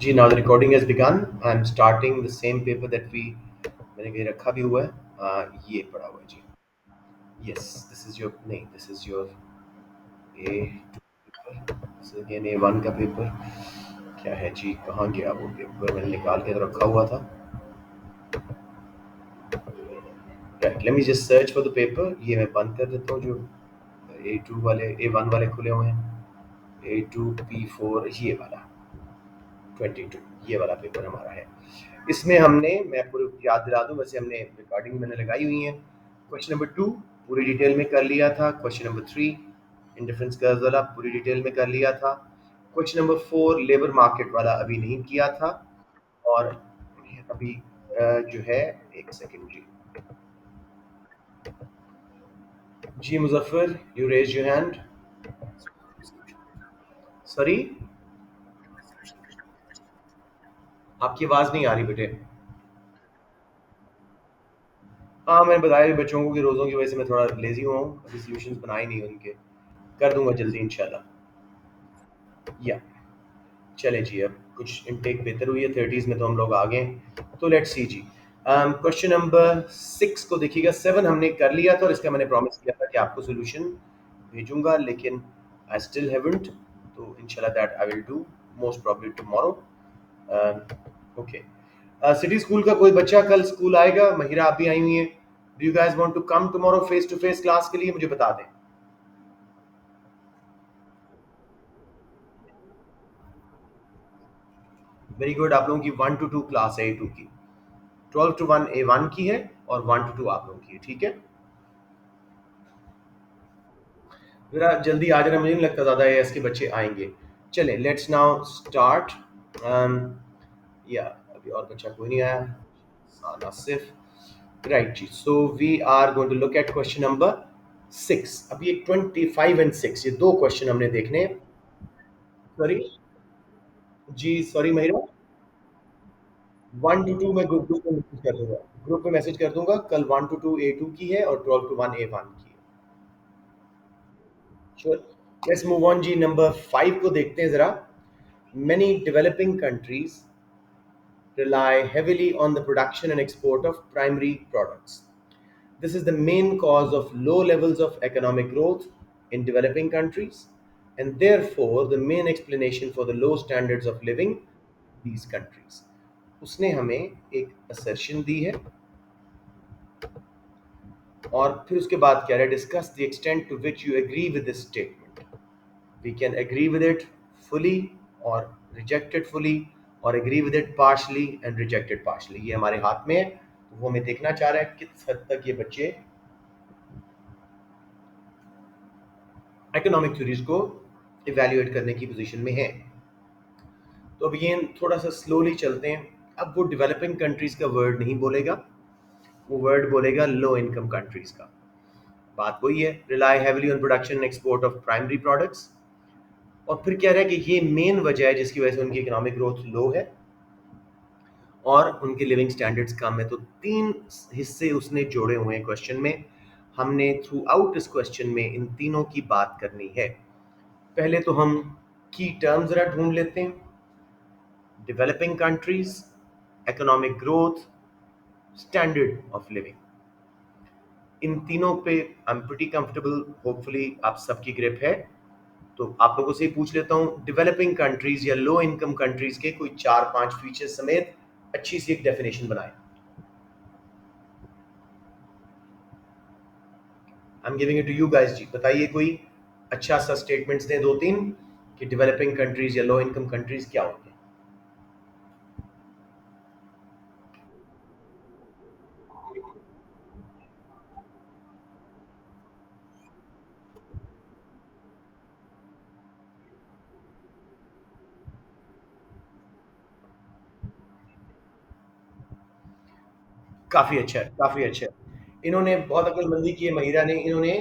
Ji, now the recording has begun. I'm starting the same paper that we मैंने कहीं रखा भी हुआ है। ये पड़ा हुआ है जी। Yes, this is your नहीं, this is your A this is again A1 का पेपर। क्या है जी, कहाँ गया वो पेपर? मैंने निकाल के तो रखा हुआ था। Right, let me just search for the paper। ये मैं बंद कर देता हूँ जो A2 वाले A1 वाले खुले हुए हैं। A2 P4 ये वाला 22 ये वाला पेपर हमारा है। इसमें हमने मैं आपको याद दिला दूं, वैसे हमने रिकॉर्डिंग मैंने लगाई हुई है। क्वेश्चन नंबर 2 पूरी डिटेल में कर लिया था। क्वेश्चन नंबर 3 इंडिफरेंस कर्व वाला पूरी डिटेल में कर लिया था। क्वेश्चन नंबर 4 लेबर मार्केट वाला अभी नहीं किया था। और अभी जो है एक सेकंड जी Muzaffar, you raise your hand. Sorry, आपकी आवाज नहीं आ रही बेटे। हाँ, मैंने बताया भी बच्चों को कि रोज़ों की वजह से मैं थोड़ा लेजी हुआ हूँ, अभी सॉल्यूशंस बनाए नहीं उनके। कर दूंगा जल्दी इंशाल्लाह। या चले जी, अब कुछ इनटेक बेहतर हुई है, 30s में तो हम लोग आ गए हैं। तो लेट्स सी जी। क्वेश्चन नंबर 6 को देखिएगा। 7 हमने कर लिया था और इसका मैंने प्रॉमिस किया था कि आपको सॉल्यूशन भेजूंगा, लेकिन आई स्टिल हैवंट। तो इंशाल्लाह that I will do most probably tomorrow. Okay, city school का कोई बच्चा कल स्कूल आएगा? महिरा आप भी आई हुई हैं। Do you guys want to come tomorrow face to face class के लिए? मुझे बता दें। वेरी गुड, आप लोगों की 1 to 2 क्लास है A2 की। 12 to 1 A1 की है और 1 to 2 आप लोगों की है, ठीक है। जरा जल्दी आ जाना, मुझे नहीं लगता ज़्यादा एएस के बच्चे आएंगे। चले लेट्स नाउ स्टार्ट। या अभी और बच्चा कोई नहीं आया, नासिफ। राइट जी, so we are going to look at question number 6। अभी एक 25 एंड 6 ये दो क्वेश्चन हमने देखने हैं। सॉरी जी, सॉरी महिरा। 1 to 2 मैं ग्रुप में मैसेज कर दूंगा, ग्रुप में मैसेज कर दूंगा। कल 1 to 2 A2 की है और 12 to 1 A1 की है। श्योर, लेट्स मूव ऑन जी। नंबर 5 को देखते हैं जरा। Many developing countries rely heavily on the production and export of primary products. This is the main cause of low levels of economic growth in developing countries, and therefore the main explanation for the low standards of living in these countries. उसने हमें एक assertion दी है और फिर उसके बाद कह रहा है discuss the extent to which you agree with this statement. We can agree with it fully और रिजेक्ट इट फुली, और agree with it partially and reject it partially. ये हमारे हाथ में है। तो वो हमें देखना चाह रहा है किस हद तक ये बच्चे इकोनॉमिक थ्योरीज को इवेल्युएट करने की पोजीशन में हैं। तो अब ये थोड़ा सा स्लोली चलते हैं। अब वो डेवलपिंग कंट्रीज का वर्ड नहीं बोलेगा, वो वर्ड बोलेगा लो इनकम कंट्रीज का। बात वही है, rely heavily on production and export of primary products. और फिर कह रहा है कि ये मेन वजह है जिसकी वजह से उनकी इकोनॉमिक ग्रोथ लो है और उनके लिविंग स्टैंडर्ड्स कम है। तो तीन हिस्से उसने जोड़े हुए हैं क्वेश्चन में। हमने थ्रू आउट इस क्वेश्चन में इन तीनों की बात करनी है। पहले तो हम की टर्म जरा ढूंढ लेते हैं। Developing countries, economic growth, standard of living. इन तीनों पे I am pretty comfortable, hopefully आप सबकी ग्रिप है। तो आप लोगों से ही पूछ लेता हूँ, डेवलपिंग कंट्रीज या लो इनकम कंट्रीज के कोई 4-5 फीचर्स समेत अच्छी सी एक डेफिनेशन बनाएं। I am giving it to you guys जी। बताइए कोई अच्छा सा स्टेटमेंट्स दें, 2-3, कि डेवलपिंग कंट्रीज या लो इनकम कंट्रीज क्या होते हैं। काफी अच्छा है, काफी अच्छा है। इन्होंने बहुत अक्लमंदी की है महिरा ने। इन्होंने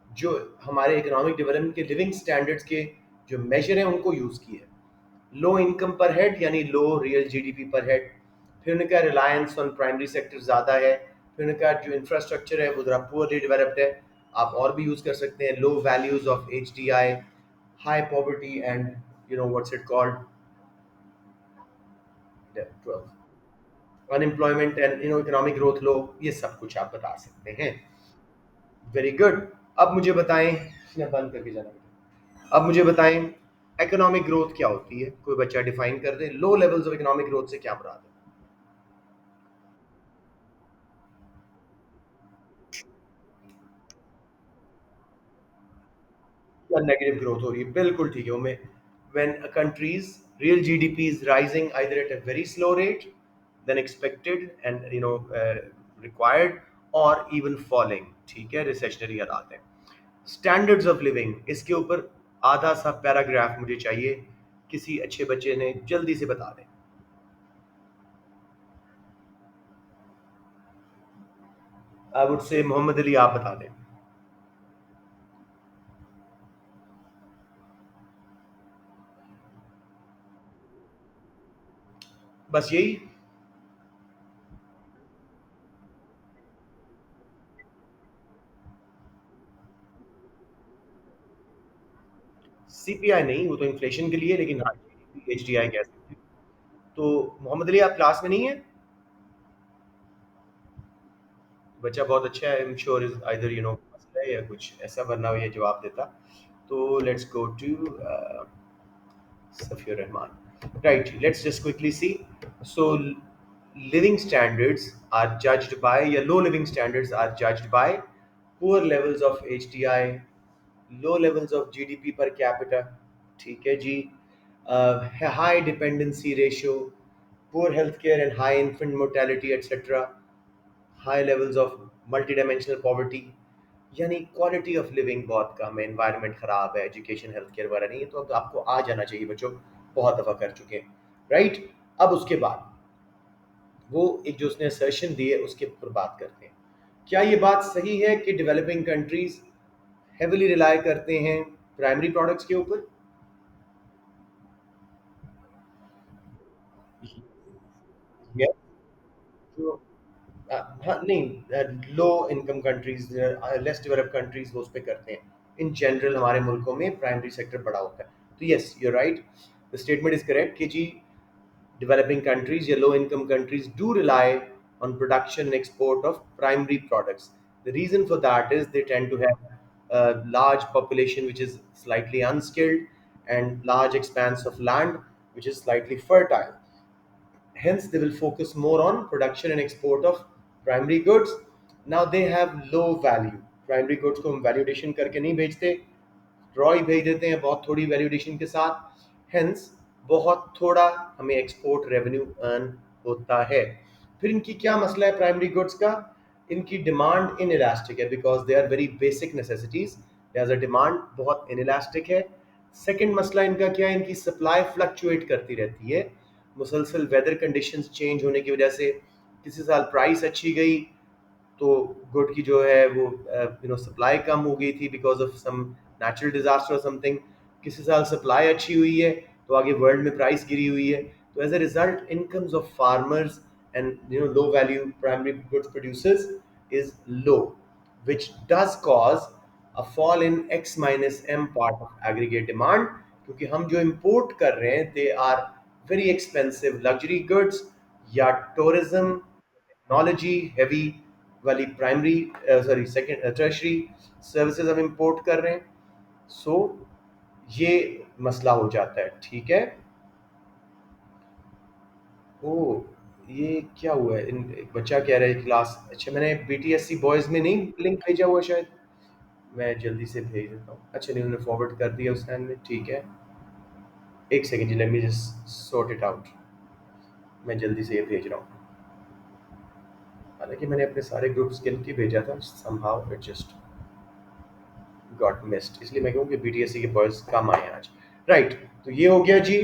जो हमारे इकोनॉमिक डेवलपमेंट के लिविंग स्टैंडर्ड्स के जो मेजर हैं उनको यूज किए हैं। लो इनकम पर हेड यानी लो रियल जीडीपी पर हेड। फिर उनका रिलायंस ऑन प्राइमरी सेक्टर ज़्यादा है। फिर उनका जो इंफ्रास्ट्रक्चर है वो ज़रा पुअरली डेवलप्ड है। आप और भी यूज़ कर सकते हैं। Low values of HDI, high poverty and you know what's it called, 12, unemployment and economic growth low, ये सब कुछ आप बता सकते हैं। Very good. अब मुझे बताएं, इसने बंद करके जाना बेटा। अब मुझे बताएं इकोनॉमिक ग्रोथ क्या होती है, कोई बच्चा डिफाइन कर दे, low levels of economic growth से क्या मुराद है, या नेगेटिव ग्रोथ हो रही है, बिल्कुल ठीक है। मैं when a country's real GDP is rising either at a very slow rate than expected and required, or even falling, ठीक है, रिसेशनरी हालात है। स्टैंडर्ड्स ऑफ लिविंग, इसके ऊपर आधा सा पैराग्राफ मुझे चाहिए, किसी अच्छे बच्चे ने जल्दी से बता दें। I would say Mohammad Ali, आप बता दें। बस यही? सीपीआई नहीं, वो तो इन्फ्लेशन के लिए, लेकिन हाँ, एचडीआई कह सकते हैं। तो मोहम्मद अली, आप क्लास में नहीं है? बच्चा बहुत अच्छा है, I am sure is either मसला है या कुछ ऐसा, वरना ये जवाब देता। तो let's go to Safir Rahman. Right, let's just quickly see. So, living standards are judged by, yeah, low living standards are judged by poor levels of HDI, low levels of GDP per capita, ठीक है जी, high dependency ratio, poor healthcare and high infant mortality, etc., high levels of multidimensional poverty, यानी quality of living बहुत कम है, environment खराब है, education health care वगैरह नहीं है। तो अब आपको आ जाना चाहिए बच्चों, बहुत दफ़ा कर चुके हैं, राइट। अब उसके बाद वो एक जो उसने असर्शन दी है उसके ऊपर बात करते हैं। क्या ये बात सही है कि डेवलपिंग कंट्रीज हेविली रिलाई करते हैं प्राइमरी प्रोडक्ट्स के ऊपर? या जो हाँ नहीं, low income countries, less developed countries वो उस पे करते हैं। इन जनरल हमारे मुल्कों में प्राइमरी सेक्टर बड़ा होता है। तो yes, you right, the statement is correct कि जी developing countries या low income countries do rely on production and export of primary products. The reason for that is they tend to have a large population which is slightly unskilled and large expanse of land which is slightly fertile. Hence, they will focus more on production and export of primary goods. Now they have low value. Primary goods को हम value addition करके नहीं बेचते, raw ही भेज देते हैं बहुत थोड़ी वैल्यूडेशन के साथ। हेंस बहुत थोड़ा हमें एक्सपोर्ट रेवेन्यू अर्न होता है। फिर इनकी क्या मसला है प्राइमरी गुड्स का? इनकी डिमांड इन इलास्टिक है, because they are very basic necessities, लिहाजा डिमांड बहुत इन इलास्टिक है। सेकेंड मसला इनका क्या है? इनकी सप्लाई फ्लक्चुएट करती रहती है, मुसलसल वेदर कंडीशंस चेंज होने की वजह से। किसी साल प्राइस अच्छी गई तो गुड की जो है वो सप्लाई कम हो गई थी because of some natural disaster और समथिंग। किसी साल सप्लाई अच्छी हुई है तो आगे वर्ल्ड में प्राइस गिरी हुई है। तो as a result incomes of farmers and low value primary goods producers is low, which does cause a fall in X minus M part of aggregate demand, क्योंकि हम जो import कर रहे हैं they are very expensive luxury goods या tourism technology heavy वाली primary sorry second tertiary services हम import कर रहे हैं। सो ये मसला हो जाता है, ठीक है। ओ, ये क्या हुआ है? एक बच्चा कह रहा है क्लास, अच्छा मैंने बीटीएससी बॉयज में नहीं लिंक भेजा हुआ शायद, मैं जल्दी से भेज देता हूँ। अच्छा नहीं, उन्होंने फॉरवर्ड कर दिया उस टाइम में, ठीक है। एक सेकंड जी, let me just sort it out. मैं जल्दी से ये भेज रहा हूँ। हालांकि मैंने अपने सारे ग्रुप्स के लिए भेजा था, somehow it just got missed, इसलिए मैं कहूँ कि बीटीएससी के बॉयज कम आए आज, राइट। तो ये हो गया जी।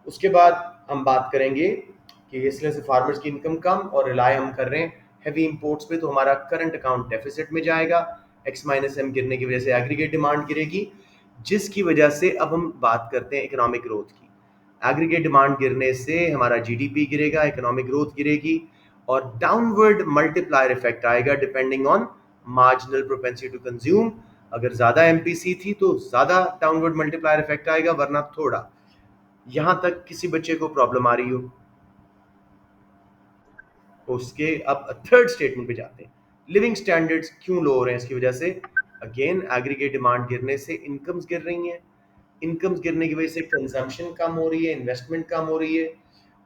उसके बाद हम बात करेंगे कि इसलिए से फार्मर्स की इनकम कम और रिलाय हम कर रहे हैं हैवी इंपोर्ट्स पे, तो हमारा करंट अकाउंट डेफिसिट में जाएगा। एक्स माइनस एम गिरने की वजह से एग्रीगेट डिमांड गिरेगी, जिसकी वजह से अब हम बात करते हैं इकोनॉमिक ग्रोथ की। एग्रीगेट डिमांड गिरने से हमारा जीडीपी गिरेगा, इकोनॉमिक ग्रोथ गिरेगी, और डाउनवर्ड मल्टीप्लायर इफेक्ट आएगा depending on marginal propensity to consume. अगर ज़्यादा एमपीसी थी तो ज़्यादा डाउनवर्ड मल्टीप्लायर इफेक्ट आएगा, वरना थोड़ा। यहां तक किसी बच्चे को प्रॉब्लम आ रही हो? उसके अब थर्ड स्टेटमेंट पे जाते हैं। लिविंग स्टैंडर्ड्स क्यों लो हो रहे हैं? इसकी वजह से अगेन एग्रीगेट डिमांड गिरने से इनकम्स गिर रही हैं। इनकम्स गिरने की वजह से कंजम्पशन कम हो रही है, इन्वेस्टमेंट कम हो रही है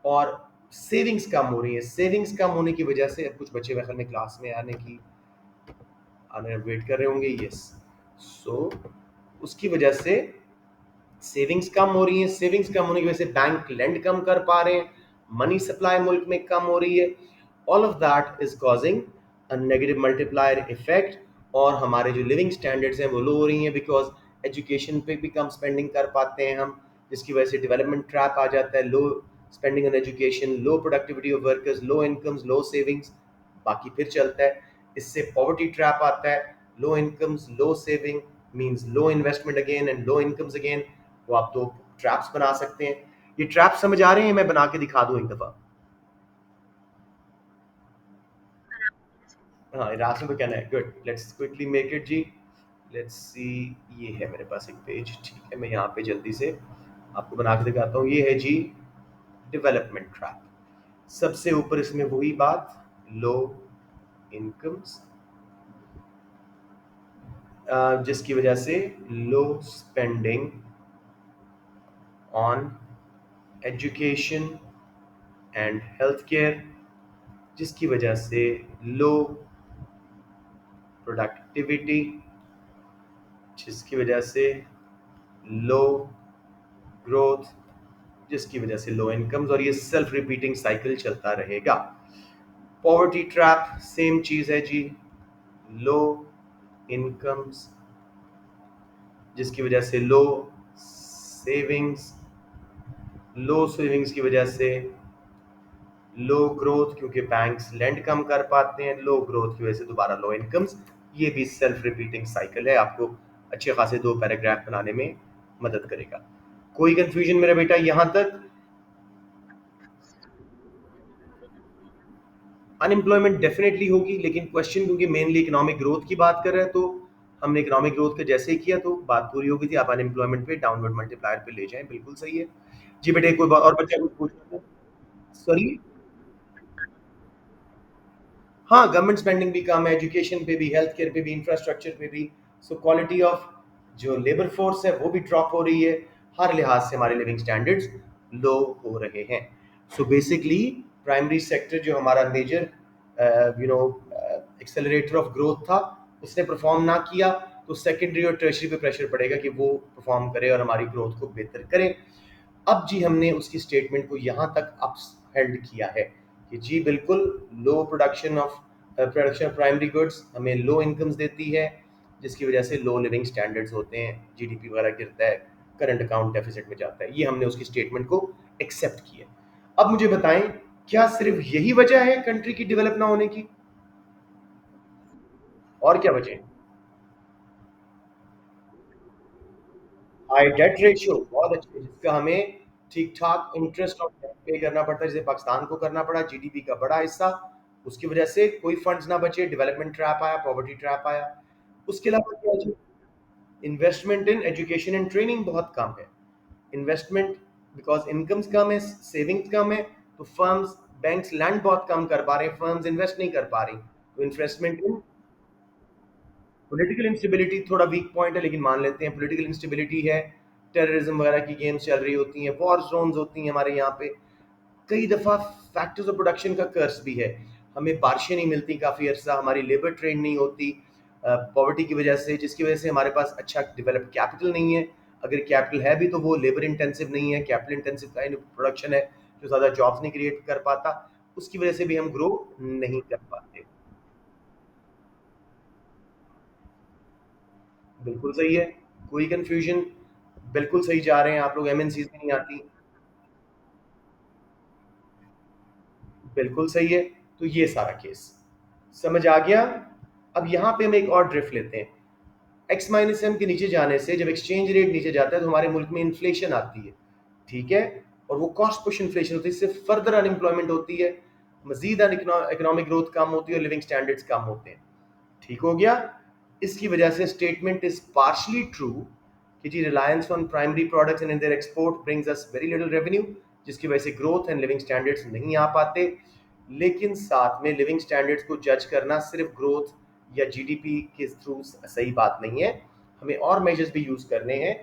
और सेविंग्स कम हो रही है। सेविंग्स कम होने की वजह से अब कुछ बच्चे मेरे ख्याल में क्लास में आने वेट कर रहे होंगे। यस, सो उसकी वजह से सेविंग्स कम हो रही है। सेविंग्स कम होने की वजह से बैंक लेंड कम कर पा रहे हैं, मनी सप्लाई मुल्क में कम हो रही है। All of that is causing a negative multiplier effect और हमारे जो लिविंग स्टैंडर्ड्स हैं वो लो हो रही हैं बिकॉज एजुकेशन पे भी कम स्पेंडिंग कर पाते हैं हम, जिसकी वजह से डेवलपमेंट ट्रैप आ जाता है। Low spending on education, low productivity of workers, low incomes, low savings, बाकी फिर चलता है। इससे पॉवर्टी ट्रैप आता है। Low incomes, low saving means low investment again and low incomes again. तो आप तो ट्रैप्स बना सकते हैं। ये ट्रैप समझ आ रहे हैं? मैं बना के दिखा दूं एक दफा। हाँ, रास्ते में कहना है। Good, let's quickly make it जी। लेट्स सी, ये है मेरे पास एक पेज। ठीक है, मैं यहाँ पे जल्दी से आपको बना के दिखाता हूँ। ये है जी डेवलपमेंट ट्रैप। सबसे ऊपर इसमें वही बात, लो इनकम्स, जिसकी वजह से low spending on education and health care, जिसकी वजह से लो प्रोडक्टिविटी, जिसकी वजह से लो ग्रोथ, जिसकी वजह से लो इनकम्स, और ये सेल्फ रिपीटिंग साइकिल चलता रहेगा। पॉवर्टी ट्रैप सेम चीज है जी। लो इनकम्स, जिसकी वजह से लो सेविंग्स, लो सेविंग्स की वजह से लो ग्रोथ क्योंकि बैंक्स लेंड कम कर पाते हैं, लो ग्रोथ की वजह से दोबारा लो इनकम्स। ये भी सेल्फ रिपीटिंग साइकिल है, आपको अच्छे खासे दो पैराग्राफ बनाने में मदद करेगा। कोई कंफ्यूजन मेरा बेटा यहां तक? अनएम्प्लॉयमेंट डेफिनेटली होगी, लेकिन क्वेश्चन क्योंकि मेनली इकोनॉमिक ग्रोथ की बात कर रहे हैं तो हमने इकोनॉमिक ग्रोथ का जैसे ही किया तो बात पूरी हो गई थी। आप अनएम्प्लॉयमेंट पे डाउनवर्ड मल्टीप्लायर पे ले जाएं, बिल्कुल सही है जी। बेटे कोई और बच्चा कुछ पूछ रहा था? सॉरी। हाँ, गवर्नमेंट स्पेंडिंग भी कम है, एजुकेशन पे भी, हेल्थ केयर पे भी, इंफ्रास्ट्रक्चर पे भी। सो क्वालिटी ऑफ जो लेबर फोर्स है वो भी ड्रॉप हो रही है। हर लिहाज से हमारे लिविंग स्टैंडर्ड्स लो हो रहे हैं। सो बेसिकली प्राइमरी सेक्टर जो हमारा मेजर एक्सेलरेटर ऑफ ग्रोथ था, उसने परफॉर्म ना किया तो सेकेंडरी और टर्शरी पे प्रेशर पड़ेगा कि वो परफॉर्म करे और हमारी ग्रोथ को बेहतर करे। अब जी हमने उसकी स्टेटमेंट को यहाँ तक अपहेल्ड किया है कि जी बिल्कुल लो प्रोडक्शन ऑफ प्राइमरी गुड्स हमें लो इनकम्स देती है, जिसकी वजह से लो लिविंग स्टैंडर्ड्स होते हैं, जीडीपी वगैरह गिरता है, करंट अकाउंट डेफिसिट में जाता है। ये हमने उसकी स्टेटमेंट को एक्सेप्ट किया। अब मुझे बताएं, क्या सिर्फ यही वजह है कंट्री की डेवलप ना होने की? और क्या वजह है? हाई डेट रेशियो बहुत अच्छी है, जिसका हमें ठीक ठाक इंटरेस्ट और पे करना पड़ता है, जैसे पाकिस्तान को करना पड़ा, जीडीपी का बड़ा हिस्सा। उसकी वजह से कोई फंड्स ना बचे, डेवलपमेंट ट्रैप आया, पॉवर्टी ट्रैप आया। उसके अलावा क्या जी? Investment in education and training बहुत कम है। इन्वेस्टमेंट बिकॉज इनकम्स कम है, सेविंग्स कम है, तो फर्म्स बैंक्स लैंड बहुत कम कर पा रहे हैं, फर्म्स इन्वेस्ट नहीं कर पा रही। तो इन्वेस्टमेंट इन पॉलिटिकल इंस्टेबिलिटी थोड़ा वीक पॉइंट है, लेकिन मान लेते हैं पॉलिटिकल इंस्टेबिलिटी है। टेररिज्म वगैरह की गेम्स चल रही होती हैं, वॉर जोन्स होती हैं हमारे यहाँ पे। कई दफ़ा फैक्टर्स ऑफ प्रोडक्शन का कर्स भी है, हमें बारिशें नहीं मिलती काफ़ी अरसा, हमारी लेबर ट्रेन नहीं होती पॉवर्टी की वजह से, जिसकी वजह से हमारे पास अच्छा डेवलप्ड कैपिटल नहीं है। अगर कैपिटल है भी तो वो लेबर इंटेंसिव नहीं है, capital intensive kind of production है जो ज़्यादा जॉब्स नहीं क्रिएट कर पाता। उसकी वजह से भी हम ग्रो नहीं कर पाते। बिल्कुल सही है, कोई कंफ्यूजन? बिल्कुल सही जा रहे हैं आप लोग, एमएनसीज भी नहीं आती। बिल्कुल सही है। तो ये सारा केस समझ आ गया। अब यहाँ पे हम एक और ड्रिफ्ट लेते हैं। एक्स माइनस एम के नीचे जाने से जब एक्सचेंज रेट नीचे जाता है तो हमारे मुल्क में इन्फ्लेशन आती है, ठीक है, और वो कॉस्ट पुश इन्फ्लेशन होती है, इससे फर्दर अनएम्प्लॉयमेंट होती है, मजीद इकोनॉमिक ग्रोथ कम होती है और लिविंग स्टैंडर्ड्स कम होते हैं। ठीक हो गया? इसकी वजह से स्टेटमेंट इज पार्शली ट्रू कि जी reliance on primary products and in their export brings us very little revenue, जिसकी वजह से ग्रोथ एंड लिविंग स्टैंडर्ड्स नहीं आ पाते। लेकिन साथ में लिविंग स्टैंडर्ड्स को जज करना सिर्फ ग्रोथ या जीडीपी के थ्रू सही बात नहीं है। हमें और मेजर्स भी यूज करने हैं,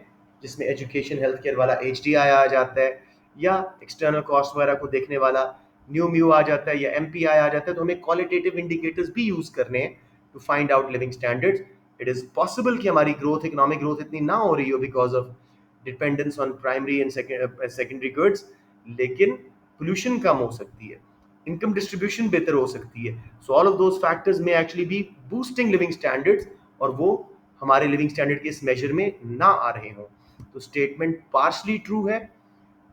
जिसमें एजुकेशन हेल्थ केयर वाला HDI आ जाता है, या एक्सटर्नल कॉस्ट वगैरह को देखने वाला न्यू म्यू आ जाता है, या MPI आ जाता है। तो हमें क्वालिटेटिव इंडिकेटर्स भी यूज करने हैं to find out living standards. It is possible कि हमारी ग्रोथ, इकोनॉमिक ग्रोथ इतनी ना हो रही हो because of dependence on primary and secondary goods, लेकिन पोल्यूशन कम हो सकती है, इनकम डिस्ट्रीब्यूशन बेहतर हो सकती है। So all of those factors में actually be boosting living standards, और वो हमारे लिविंग स्टैंडर्ड के इस मेजर में ना आ रहे हों। तो स्टेटमेंट पार्शली ट्रू है,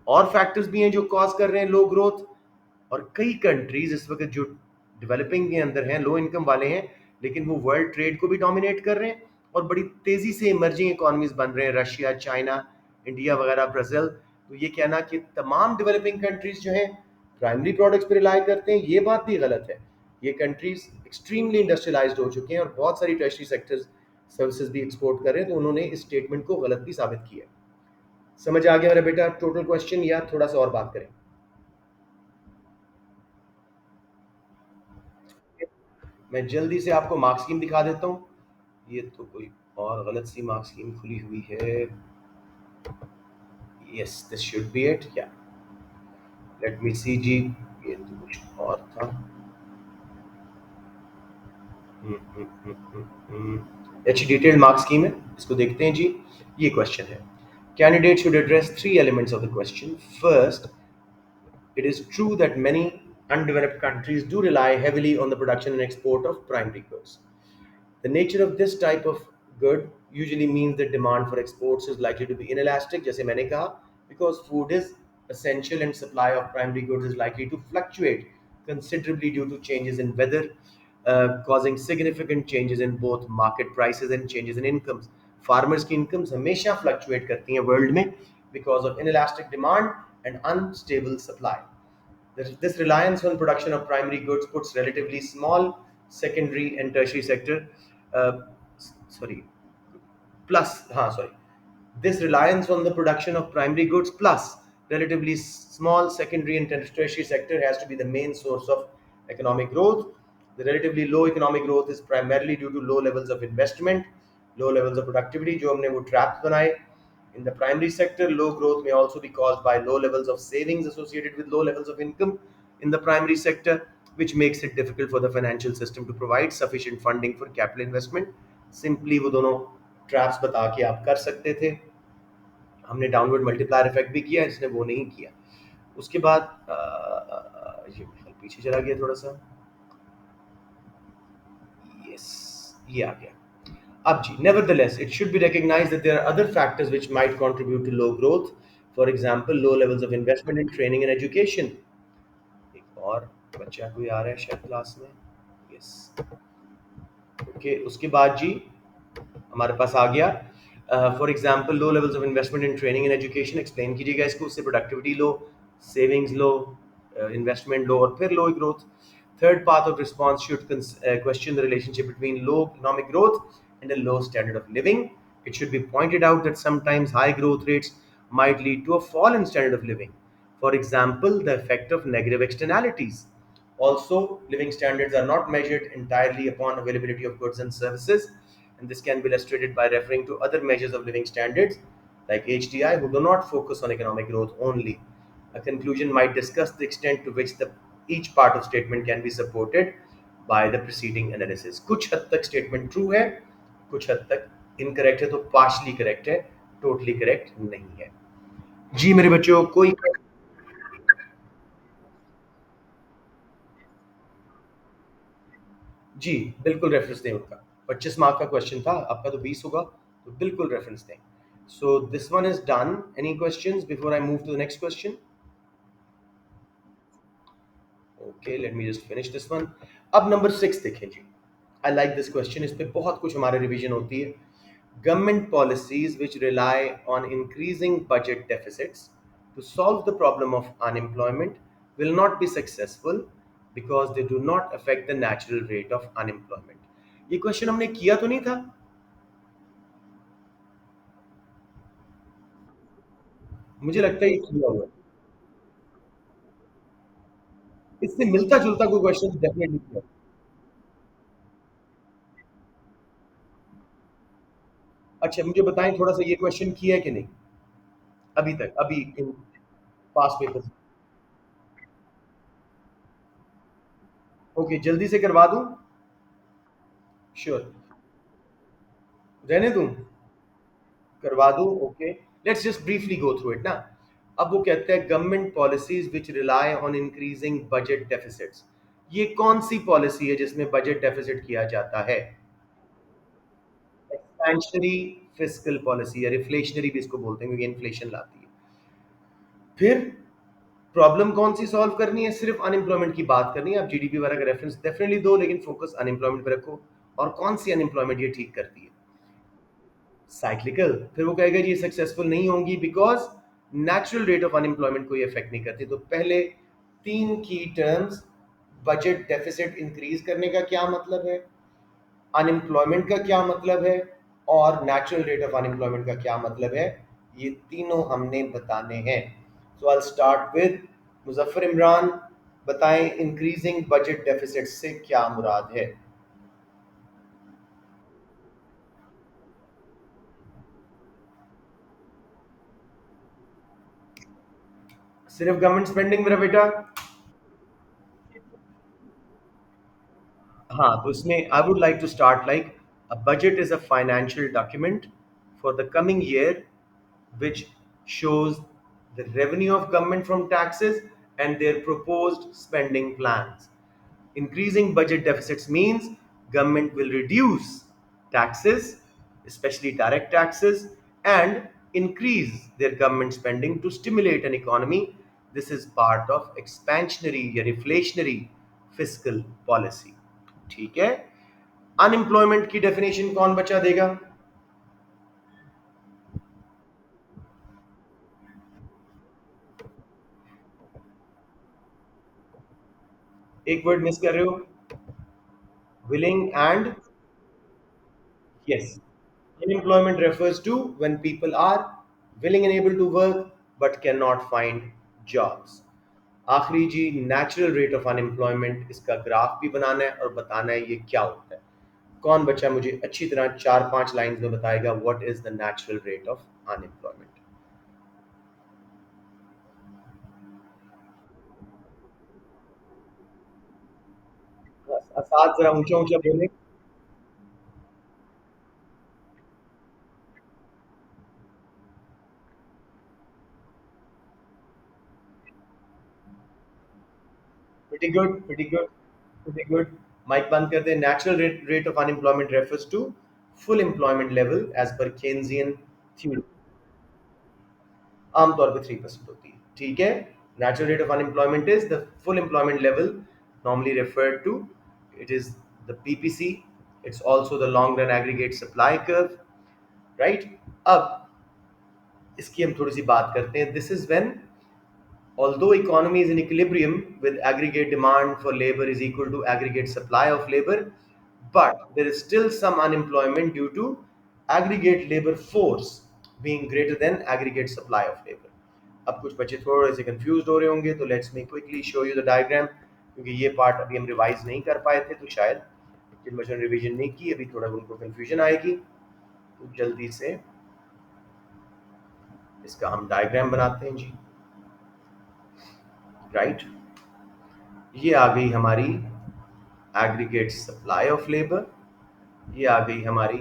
और फैक्टर्स भी हैं जो कॉज कर रहे हैं लो ग्रोथ। और कई कंट्रीज इस वक्त जो डेवलपिंग के अंदर हैं, लो इनकम वाले हैं, लेकिन वो वर्ल्ड ट्रेड को भी डोमिनेट कर रहे हैं और बड़ी तेजी से इमर्जिंग इकोनॉमीज बन रहे हैं, रशिया, चाइना, इंडिया वगैरह, ब्राजील। तो ये कहना कि तमाम डेवलपिंग कंट्रीज जो हैं प्राइमरी प्रोडक्ट्स पर रिलाई करते हैं, ये बात भी गलत है। ये कंट्रीज एक्सट्रीमली इंडस्ट्रियलाइज्ड हो चुके हैं और बहुत सारी टर्शरी सेक्टर्स सर्विसेज भी एक्सपोर्ट कर रहे हैं। तो उन्होंने इस स्टेटमेंट को गलत भी साबित किया। समझ आ गया मेरा बेटा टोटल क्वेश्चन, या थोड़ा सा और बात करें? मैं जल्दी से आपको मार्क्स स्कीम दिखा देता हूँ। ये तो कोई और गलत सी मार्क्स स्कीम खुली हुई है। Yes, this should be it. या लेट मी सी जी, ये तो कुछ और था। अच्छी डिटेल्ड मार्क्स स्कीम है, इसको देखते हैं जी। ये क्वेश्चन है, candidate should address three elements of the question. First, it is true that many undeveloped countries do rely heavily on the production and export of primary goods. The nature of this type of good usually means that demand for exports is likely to be inelastic, जैसे मैंने कहा, because food is essential and supply of primary goods is likely to fluctuate considerably due to changes in weather, causing significant changes in both market prices and changes in incomes. Farmers की incomes हमेशा fluctuate करती हैं world में because of inelastic demand and unstable supply. This reliance on production of primary goods puts relatively small secondary and tertiary sector, uh, sorry, sorry. This reliance on the production of primary goods plus relatively small secondary and tertiary sector has to be the main source of economic growth. The relatively low economic growth is primarily due to low levels of investment, low levels of productivity, जो हमने वो traps बनाए. In the primary sector, low growth may also be caused by low levels of savings associated with low levels of income in the primary sector, which makes it difficult for the financial system to provide sufficient funding for capital investment. Simply वो दोनों traps बता के आप कर सकते थे। हमने downward multiplier effect भी किया, इसने वो नहीं किया। उसके बाद ये पीछे चला गया थोड़ा सा। यस, ये आ गया। अब जी, nevertheless, it should be recognized that there are other factors which might contribute to low growth. For example, low levels of investment in training and education. एक और बच्चा कोई आ रहा है शायद क्लास में। Yes, okay. उसके बाद जी हमारे पास आ गया, for example low levels of investment in training and education. Explain कीजिएगा इसको। उससे प्रोडक्टिविटी लो, सेविंग्स लो, इन्वेस्टमेंट लो, और फिर लो growth. Third path of response should question the relationship between low economic growth and a low standard of living. It should be pointed out that sometimes high growth rates might lead to a fall in standard of living. For example, the effect of negative externalities. Also, living standards are not measured entirely upon availability of goods and services, and this can be illustrated by referring to other measures of living standards like HDI, who do not focus on economic growth only. A conclusion might discuss the extent to which each part of statement can be supported by the preceding analysis. कुछ हद तक statement true है, कुछ हद तक incorrect है, तो partially correct है, totally correct नहीं है। जी मेरे बच्चों, कोई जी बिल्कुल रेफरेंस दें उनका। 25 मार्क का क्वेश्चन था, आपका तो 20 होगा, तो बिल्कुल रेफरेंस दें। So this one is done. Any questions before I move to the next question? Okay, let me just finish this one. अब नंबर 6 देखें जी। आई लाइक दिस क्वेश्चन, इस पे बहुत कुछ हमारे रिवीजन होती है। Government policies which rely on increasing budget deficits to solve the problem of unemployment will not be successful because they do not affect the natural rate of unemployment. ये question हमने किया तो नहीं था? मुझे लगता है ये किया हुआ है। इससे मिलता जुलता कोई क्वेश्चन डेफिनेटली किया। अच्छा मुझे बताएं थोड़ा सा ये क्वेश्चन किया है कि नहीं अभी तक, अभी इन पास पेपर्स। ओके जल्दी से करवा दूं। श्योर। रहने दूं। करवा दूं। Okay let's just briefly go through it ना। अब वो कहते हैं government policies which rely on increasing budget deficits. ये कौन सी पॉलिसी है जिसमें बजट डेफिसिट किया जाता है? एक्सपेंशनरी फिस्कल पॉलिसी या रिफ्लेशनरी भी इसको बोलते हैं क्योंकि इन्फ्लेशन लाती है। फिर प्रॉब्लम कौन सी सॉल्व करनी है? सिर्फ अनएम्प्लॉयमेंट की बात करनी है। आप जीडीपी वाला का रेफरेंस डेफिनेटली दो लेकिन फोकस अनएम्प्लॉयमेंट पे रखो। और कौन सी अनएम्प्लॉयमेंट ये ठीक करती है? साइक्लिकल। फिर वो कहेगा जी ये सक्सेसफुल नहीं होंगी because natural rate of unemployment को ये इफेक्ट नहीं करती। तो पहले तीन की टर्म्स, बजट डेफिसिट इंक्रीज करने का क्या मतलब है, अनएम्प्लॉयमेंट का क्या मतलब है, और नेचुरल रेट ऑफ अनएम्प्लॉयमेंट का क्या मतलब है, ये तीनों हमने बताने हैं। So I start with Muzaffar Imran. बताएं इंक्रीजिंग बजट डेफिसिट से क्या मुराद है? सिर्फ गवर्नमेंट स्पेंडिंग मेरा बेटा? हाँ तो इसमें I would like to start like a budget is a financial document for the coming year which shows the revenue of government from taxes and their proposed spending plans. Increasing budget deficits means government will reduce taxes, especially direct taxes, and increase their government spending to stimulate an economy. This is part of expansionary या reflationary fiscal policy. ठीक है। Unemployment की definition कौन बचा देगा? एक word miss कर रहे हो। Willing and. Yes. Unemployment refers to when people are willing and able to work but cannot find jobs. आखिरी जी नेचुरल रेट ऑफ अनएम्प्लॉयमेंट, इसका ग्राफ भी बनाना है और बताना है ये क्या होता है। कौन बच्चा मुझे अच्छी तरह 4-5 लाइंस में बताएगा what is the natural rate of unemployment? साथ जरा ऊंचा ऊंचा बोले। Pretty good, pretty good, pretty good. Mic बंद कर दे। Natural rate of unemployment refers to full employment level as per Keynesian theory. आमतौर पे 3% होती है। ठीक है। Natural rate of unemployment is the full employment level normally referred to, it is the PPC, it's also the long run aggregate supply curve. Right. अब इसकी हम थोड़ी सी बात करते हैं। This is when although economy is in equilibrium with aggregate demand for labor is equal to aggregate supply of labor, but there is still some unemployment due to aggregate labor force being greater than aggregate supply of labor. अब कुछ बच्चे थोड़े से confuse हो रहे होंगे तो let's me quickly show you the diagram क्योंकि ये पार्ट अभी हम रिवाइज नहीं कर पाए थे तो शायद जिन बच्चों ने रिवीजन नहीं की अभी थोड़ा उनको कंफ्यूजन आएगी। तो जल्दी से इसका हम डायग्राम बनाते हैं जी। राइट। ये आ गई हमारी एग्रीगेट सप्लाई ऑफ लेबर, ये आ गई हमारी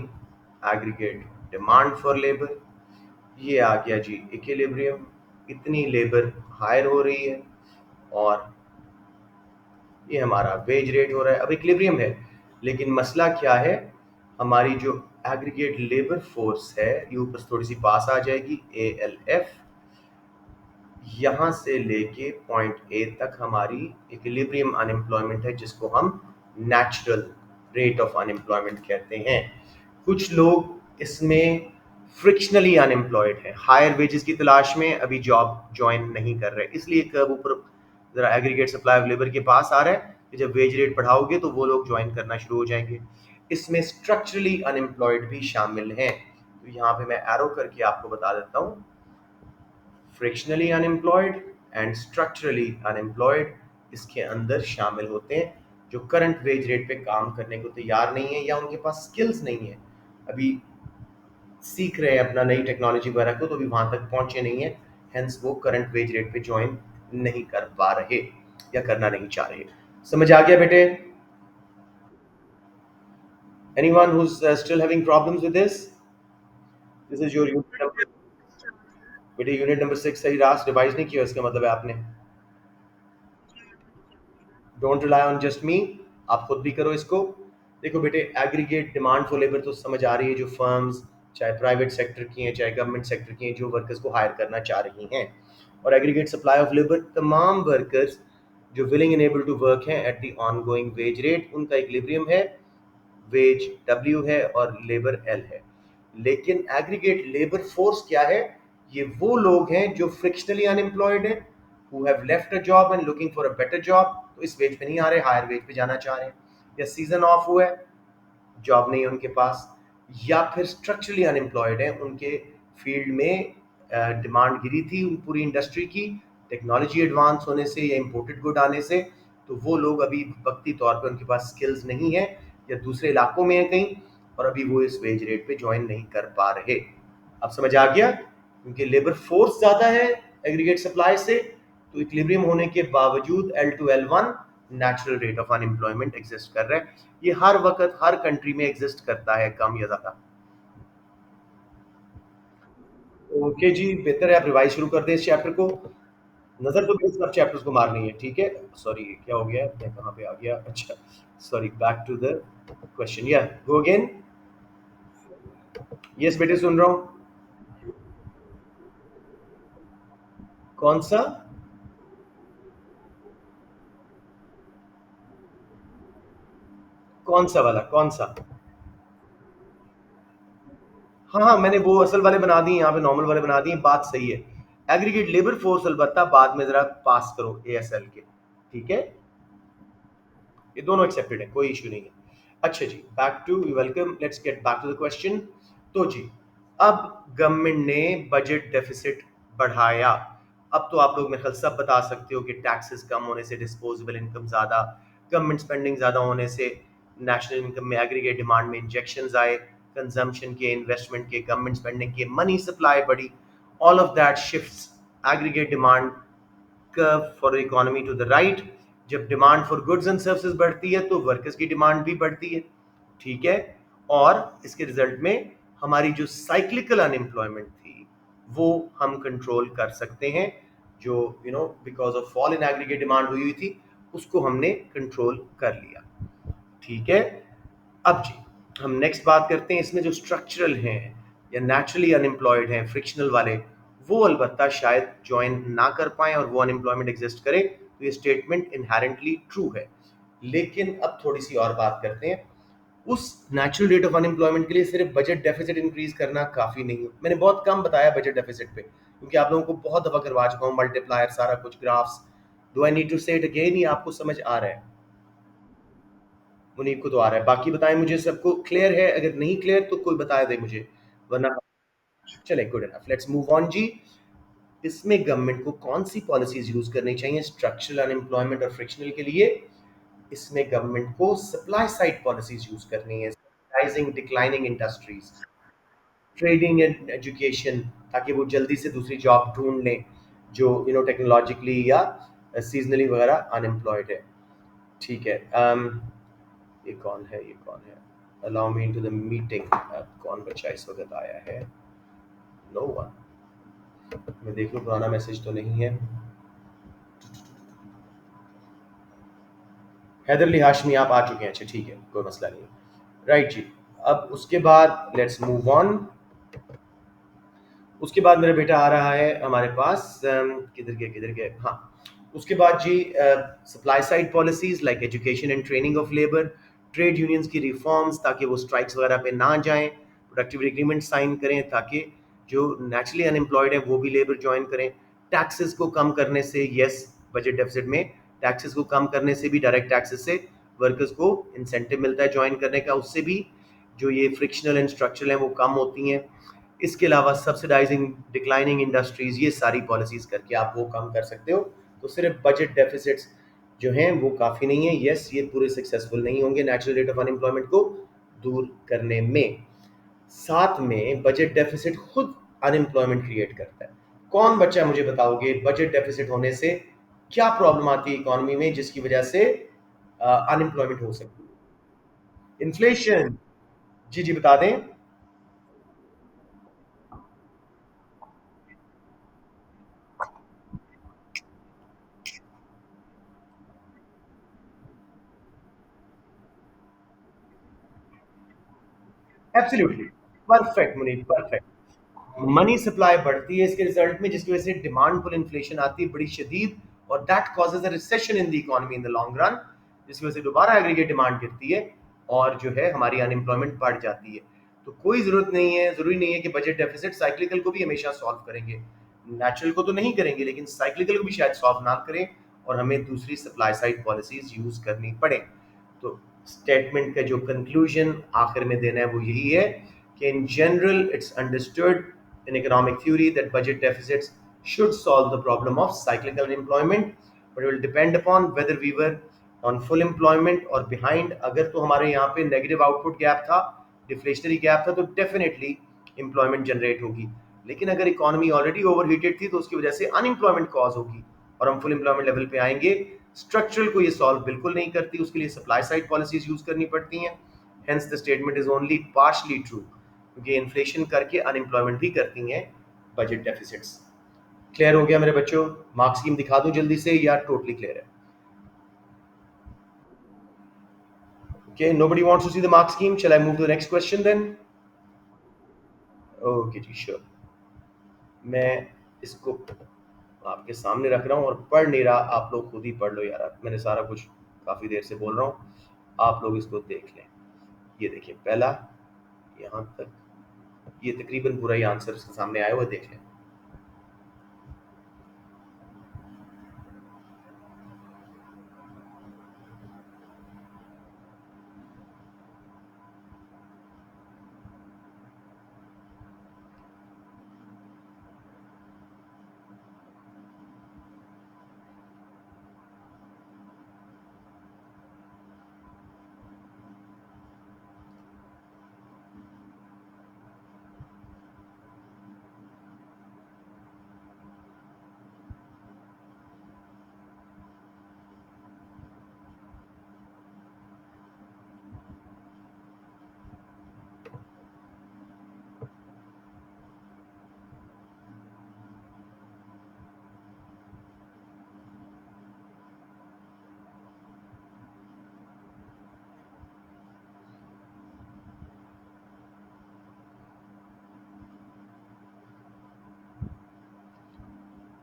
एग्रीगेट डिमांड फॉर लेबर, ये आ गया जी इक्विलिब्रियम, इतनी लेबर हायर हो रही है और ये हमारा वेज रेट हो रहा है। अब इक्विलिब्रियम है लेकिन मसला क्या है, हमारी जो एग्रीगेट लेबर फोर्स है ये ऊपर थोड़ी सी पास आ जाएगी ALF, यहाँ से लेके पॉइंट ए तक हमारी इक्विलिब्रियम अनएम्प्लॉयमेंट है जिसको हम नेचुरल रेट ऑफ अनएम्प्लॉयमेंट कहते हैं। कुछ लोग इसमें फ्रिक्शनली अनएम्प्लॉयड है, हायर वेजेस की तलाश में अभी जॉब ज्वाइन नहीं कर रहे, इसलिए कर्व ऊपर जरा एग्रीगेट सप्लाई ऑफ लेबर के पास आ रहा है कि जब वेज रेट बढ़ाओगे तो वो लोग ज्वाइन करना शुरू हो जाएंगे। इसमें स्ट्रक्चरली अनएम्प्लॉयड भी शामिल हैं। तो यहाँ पे मैं एरो करके आपको बता देता हूँ फ्रिक्शनली अनएम्प्लॉयड एंड स्ट्रक्चरली अनएम्प्लॉयड इसके अंदर शामिल होते हैं, जो करंट वेज रेट पे काम करने को तैयार नहीं है या उनके पास स्किल्स नहीं है, अभी सीख रहे हैं अपना नई टेक्नोलॉजी वगैरह को, तो अभी वहां तक पहुंचे नहीं है, हेंस वो करंट वेज रेट पे ज्वाइन नहीं कर पा रहे या करना नहीं चाह रहे। समझ आ गया बेटे? Anyone who is still having problems with this? This is your unit number, बेटे यूनिट नंबर 6 सही रास रिवाइज नहीं किया, इसका मतलब है आपने। डोंट रिलाई ऑन जस्ट मी, आप खुद भी करो इसको। देखो बेटे, एग्रीगेट डिमांड फॉर लेबर तो समझ आ रही है, जो फर्म्स चाहे प्राइवेट सेक्टर की हैं चाहे गवर्नमेंट सेक्टर की हैं, जो वर्कर्स को हायर करना चाह रही हैं। और एग्रीगेट सप्लाई ऑफ लेबर, तमाम वर्कर्स जो willing and able to work हैं at the ongoing wage rate, उनका इक्विलिब्रियम है, वेज W है और लेबर L है। लेकिन एग्रीगेट लेबर फोर्स क्या है? ये वो लोग हैं जो फ्रिक्शनली अनएम्प्लॉयड हैं, who have left a job and looking for a better job, तो इस वेज पे नहीं आ रहे, हायर वेज पे जाना चाह रहे हैं, या सीजन ऑफ हुआ है, जॉब नहीं है उनके पास, या फिर स्ट्रक्चरली अनएम्प्लॉयड है, उनके फील्ड में डिमांड गिरी थी उन पूरी इंडस्ट्री की, टेक्नोलॉजी एडवांस होने से या इम्पोर्टेड गुड आने से, तो वो लोग अभी वक्ती तौर पे उनके पास स्किल्स नहीं है या दूसरे इलाकों में है कहीं, और अभी वो इस वेज रेट पे ज्वाइन नहीं कर पा रहे। अब समझ आ गया? क्योंकि लेबर फोर्स ज्यादा है एग्रीगेट सप्लाई से, तो इक्विलिब्रियम होने के बावजूद L2L1 natural rate of unemployment exist कर रहा है। ये हर वक्त हर कंट्री में एग्जिस्ट करता है, कम या ज्यादा। ओके जी, बेहतर है आप रिवाइज शुरू कर दें इस चैप्टर को। नजर तो मेरे सब चैप्टर्स को मारनी है, ठीक है? सॉरी, क्या हो गया, मैं कहाँ पे आ गया? अच्छा, sorry, back to the question, या गो अगेन। यस बेटे, सुन रहा हूँ। कौन सा? कौन सा वाला, कौन सा? हाँ हाँ, मैंने वो असल वाले बना दिए, यहाँ पे नॉर्मल वाले बना दिए, बात सही है। एग्रीगेट लेबर फोर्स अलबत्ता बाद में जरा पास करो ASL के, ठीक है? ये दोनों एक्सेप्टेड है, कोई इशू नहीं है। अच्छा जी, back to welcome, let's get back to the question. तो जी, अब गवर्नमेंट ने बजट डेफिसिट बढ़ाया। अब तो आप लोग मेरे ख्याल सब बता सकते हो कि टैक्सेस कम होने से डिस्पोजेबल इनकम ज़्यादा, गवर्नमेंट स्पेंडिंग ज़्यादा होने से नेशनल इनकम में एग्रीगेट डिमांड में इंजेक्शन आए, कंजम्पशन के, इन्वेस्टमेंट के, गवर्नमेंट स्पेंडिंग के, मनी सप्लाई बढ़ी, all of that shifts aggregate demand curve for economy to the right. जब demand for goods and services बढ़ती है तो वर्कर्स की डिमांड भी बढ़ती है, ठीक है? और इसके रिजल्ट में हमारी जो साइक्लिकल अनएम्प्लॉयमेंट थी वो हम कंट्रोल कर सकते हैं, जो because of fall in aggregate demand हुई हुई थी, उसको हमने कंट्रोल कर लिया, ठीक है? अब जी, हम नेक्स्ट बात करते हैं, इसमें जो स्ट्रक्चरल हैं या नेचुरली अनएम्प्लॉयड हैं, फ्रिक्शनल वाले, वो अलबत्ता शायद ज्वाइन ना कर पाएं और वो अनएम्प्लॉयमेंट एग्जिस्ट करे, तो ये स्टेटमेंट इनहेरेंटली ट्रू है। लेकिन अब थोड़ी सी और बात करते हैं, उस नेचुरल रेट ऑफ अनएम्प्लॉयमेंट के लिए सिर्फ बजट डेफिसिट इंक्रीज करना काफी नहीं है। मैंने बहुत कम बताया बजट डेफिसिट पे, क्योंकि आप लोगों को बहुत दफा करवा चुका हूँ, मल्टीप्लायर सारा कुछ, graphs. Do I need to say it again, ये आपको समझ आ रहा है? मुनीब को तो आ रहा है, बाकी बताएं मुझे, सबको क्लियर है? अगर नहीं क्लियर तो कोई बता दे मुझे, वरना चले, good enough, let's move on जी। इसमें गवर्नमेंट को कौन सी पॉलिसीज यूज करनी चाहिए स्ट्रक्चरल अनएम्प्लॉयमेंट और फ्रिक्शनल के लिए? इसमें गवर्नमेंट को सप्लाई साइड पॉलिसीज यूज करनी है, rising declining industries, trading and education, ताकि वो जल्दी से दूसरी जॉब ढूंढ लें जो टेक्नोलॉजिकली या सीजनली वगैरह अनएम्प्लॉयड है, ठीक है? ये कौन है, ये कौन है? Allow me into the meeting. कौन बच्चा इस वक्त आया है? No one. मैं देख लूं पुराना मैसेज तो नहीं है। हैदरली हाशमी आप आ चुके हैं, अच्छा ठीक है, कोई मसला नहीं। राइट जी, अब उसके बाद लेट्स मूव ऑन। उसके बाद मेरा बेटा आ रहा है हमारे पास, किधर गए, हाँ। उसके बाद जी, supply side policies like education and training of labour, trade unions की रिफॉर्म्स ताकि वो स्ट्राइक्स वगैरह पे ना जाएं, प्रोडक्टिव एग्रीमेंट साइन करें ताकि जो नेचुरली अनएम्प्लॉयड है वो भी लेबर ज्वाइन करें, टैक्सेस को कम करने से, यस, बजट डेफिसिट में टैक्सेस को कम करने से भी, डायरेक्ट टैक्सेस से वर्कर्स को इंसेंटिव मिलता है ज्वाइन करने का, उससे भी जो ये फ्रिक्शनल एंड स्ट्रक्चरल हैं वो कम होती हैं। इसके अलावा सब्सिडाइजिंग डिक्लाइनिंग इंडस्ट्रीज, ये सारी पॉलिसीज करके आप वो कम कर सकते हो। तो सिर्फ बजट डेफिसिट्स जो हैं वो काफ़ी नहीं है। यस, ये पूरे सक्सेसफुल नहीं होंगे नेचुरल रेट ऑफ अनएम्प्लॉयमेंट को दूर करने में। साथ में बजट डेफिसिट खुद अनएम्प्लॉयमेंट क्रिएट करता है। कौन बच्चा मुझे बताओगे बजट डेफिसिट होने से क्या प्रॉब्लम आती है इकोनॉमी में जिसकी वजह से अनएम्प्लॉयमेंट हो सकती है? इन्फ्लेशन। जी जी, बता दें। Absolutely, perfect Munib, perfect. Money supply बढ़ती है इसके रिजल्ट में, जिसकी वजह से डिमांड पुल इन्फ्लेशन आती है बड़ी शदीद, और that causes a recession in the economy in the long run, जिसकी वजह से दोबारा एग्रीगेट डिमांड गिरती है और जो है हमारी अनएम्प्लॉयमेंट बढ़ जाती है। तो कोई जरूरत नहीं है, जरूरी नहीं है कि बजट डेफिसिट साइक्लिकल को भी हमेशा सॉल्व करेंगे। नेचुरल को तो नहीं करेंगे, लेकिन साइक्लिकल को भी शायद सॉल्व ना करें और हमें दूसरी सप्लाई साइड पॉलिसीज यूज करनी पड़े। तो स्टेटमेंट का जो कंक्लूजन आखिर में देना है वो यही है कि in general it's understood in economic theory that budget deficits should solve the problem of cyclical unemployment, but it will depend upon whether we were on full employment or behind. अगर तो हमारे यहाँ पे नेगेटिव आउटपुट गैप था, deflationary gap था, तो definitely employment generate होगी। लेकिन अगर इकोनॉमी ऑलरेडी ओवरहीटेड थी तो उसकी वजह से अनएम्प्लॉयमेंट कॉज होगी और हम फुल एम्प्लॉयमेंट लेवल पे आएंगे। स्ट्रक्चरल को ये सॉल्व बिल्कुल नहीं करती, उसके लिए सप्लाई साइड पॉलिसीज यूज करनी पड़ती हैं। Hence the statement is only partially true, क्योंकि इन्फ्लेशन करके अनएम्प्लॉयमेंट भी करती हैं बजट डेफिसिट्स। क्लियर हो गया मेरे बच्चों? मार्क्स स्कीम दिखा दूं जल्दी से या टोटली क्लियर है? Okay, nobody wants to see the mark scheme. Shall I move to the next question then? Okay ji, sure. मैं इसको आपके सामने रख रहा हूँ और पढ़ नहीं रहा, आप लोग खुद ही पढ़ लो यार, मैंने सारा कुछ काफ़ी देर से बोल रहा हूँ, आप लोग इसको देख लें। ये देखिए पहला, यहाँ तक ये तकरीबन पूरा ही आंसर इसके सामने आया हुआ, देख लें।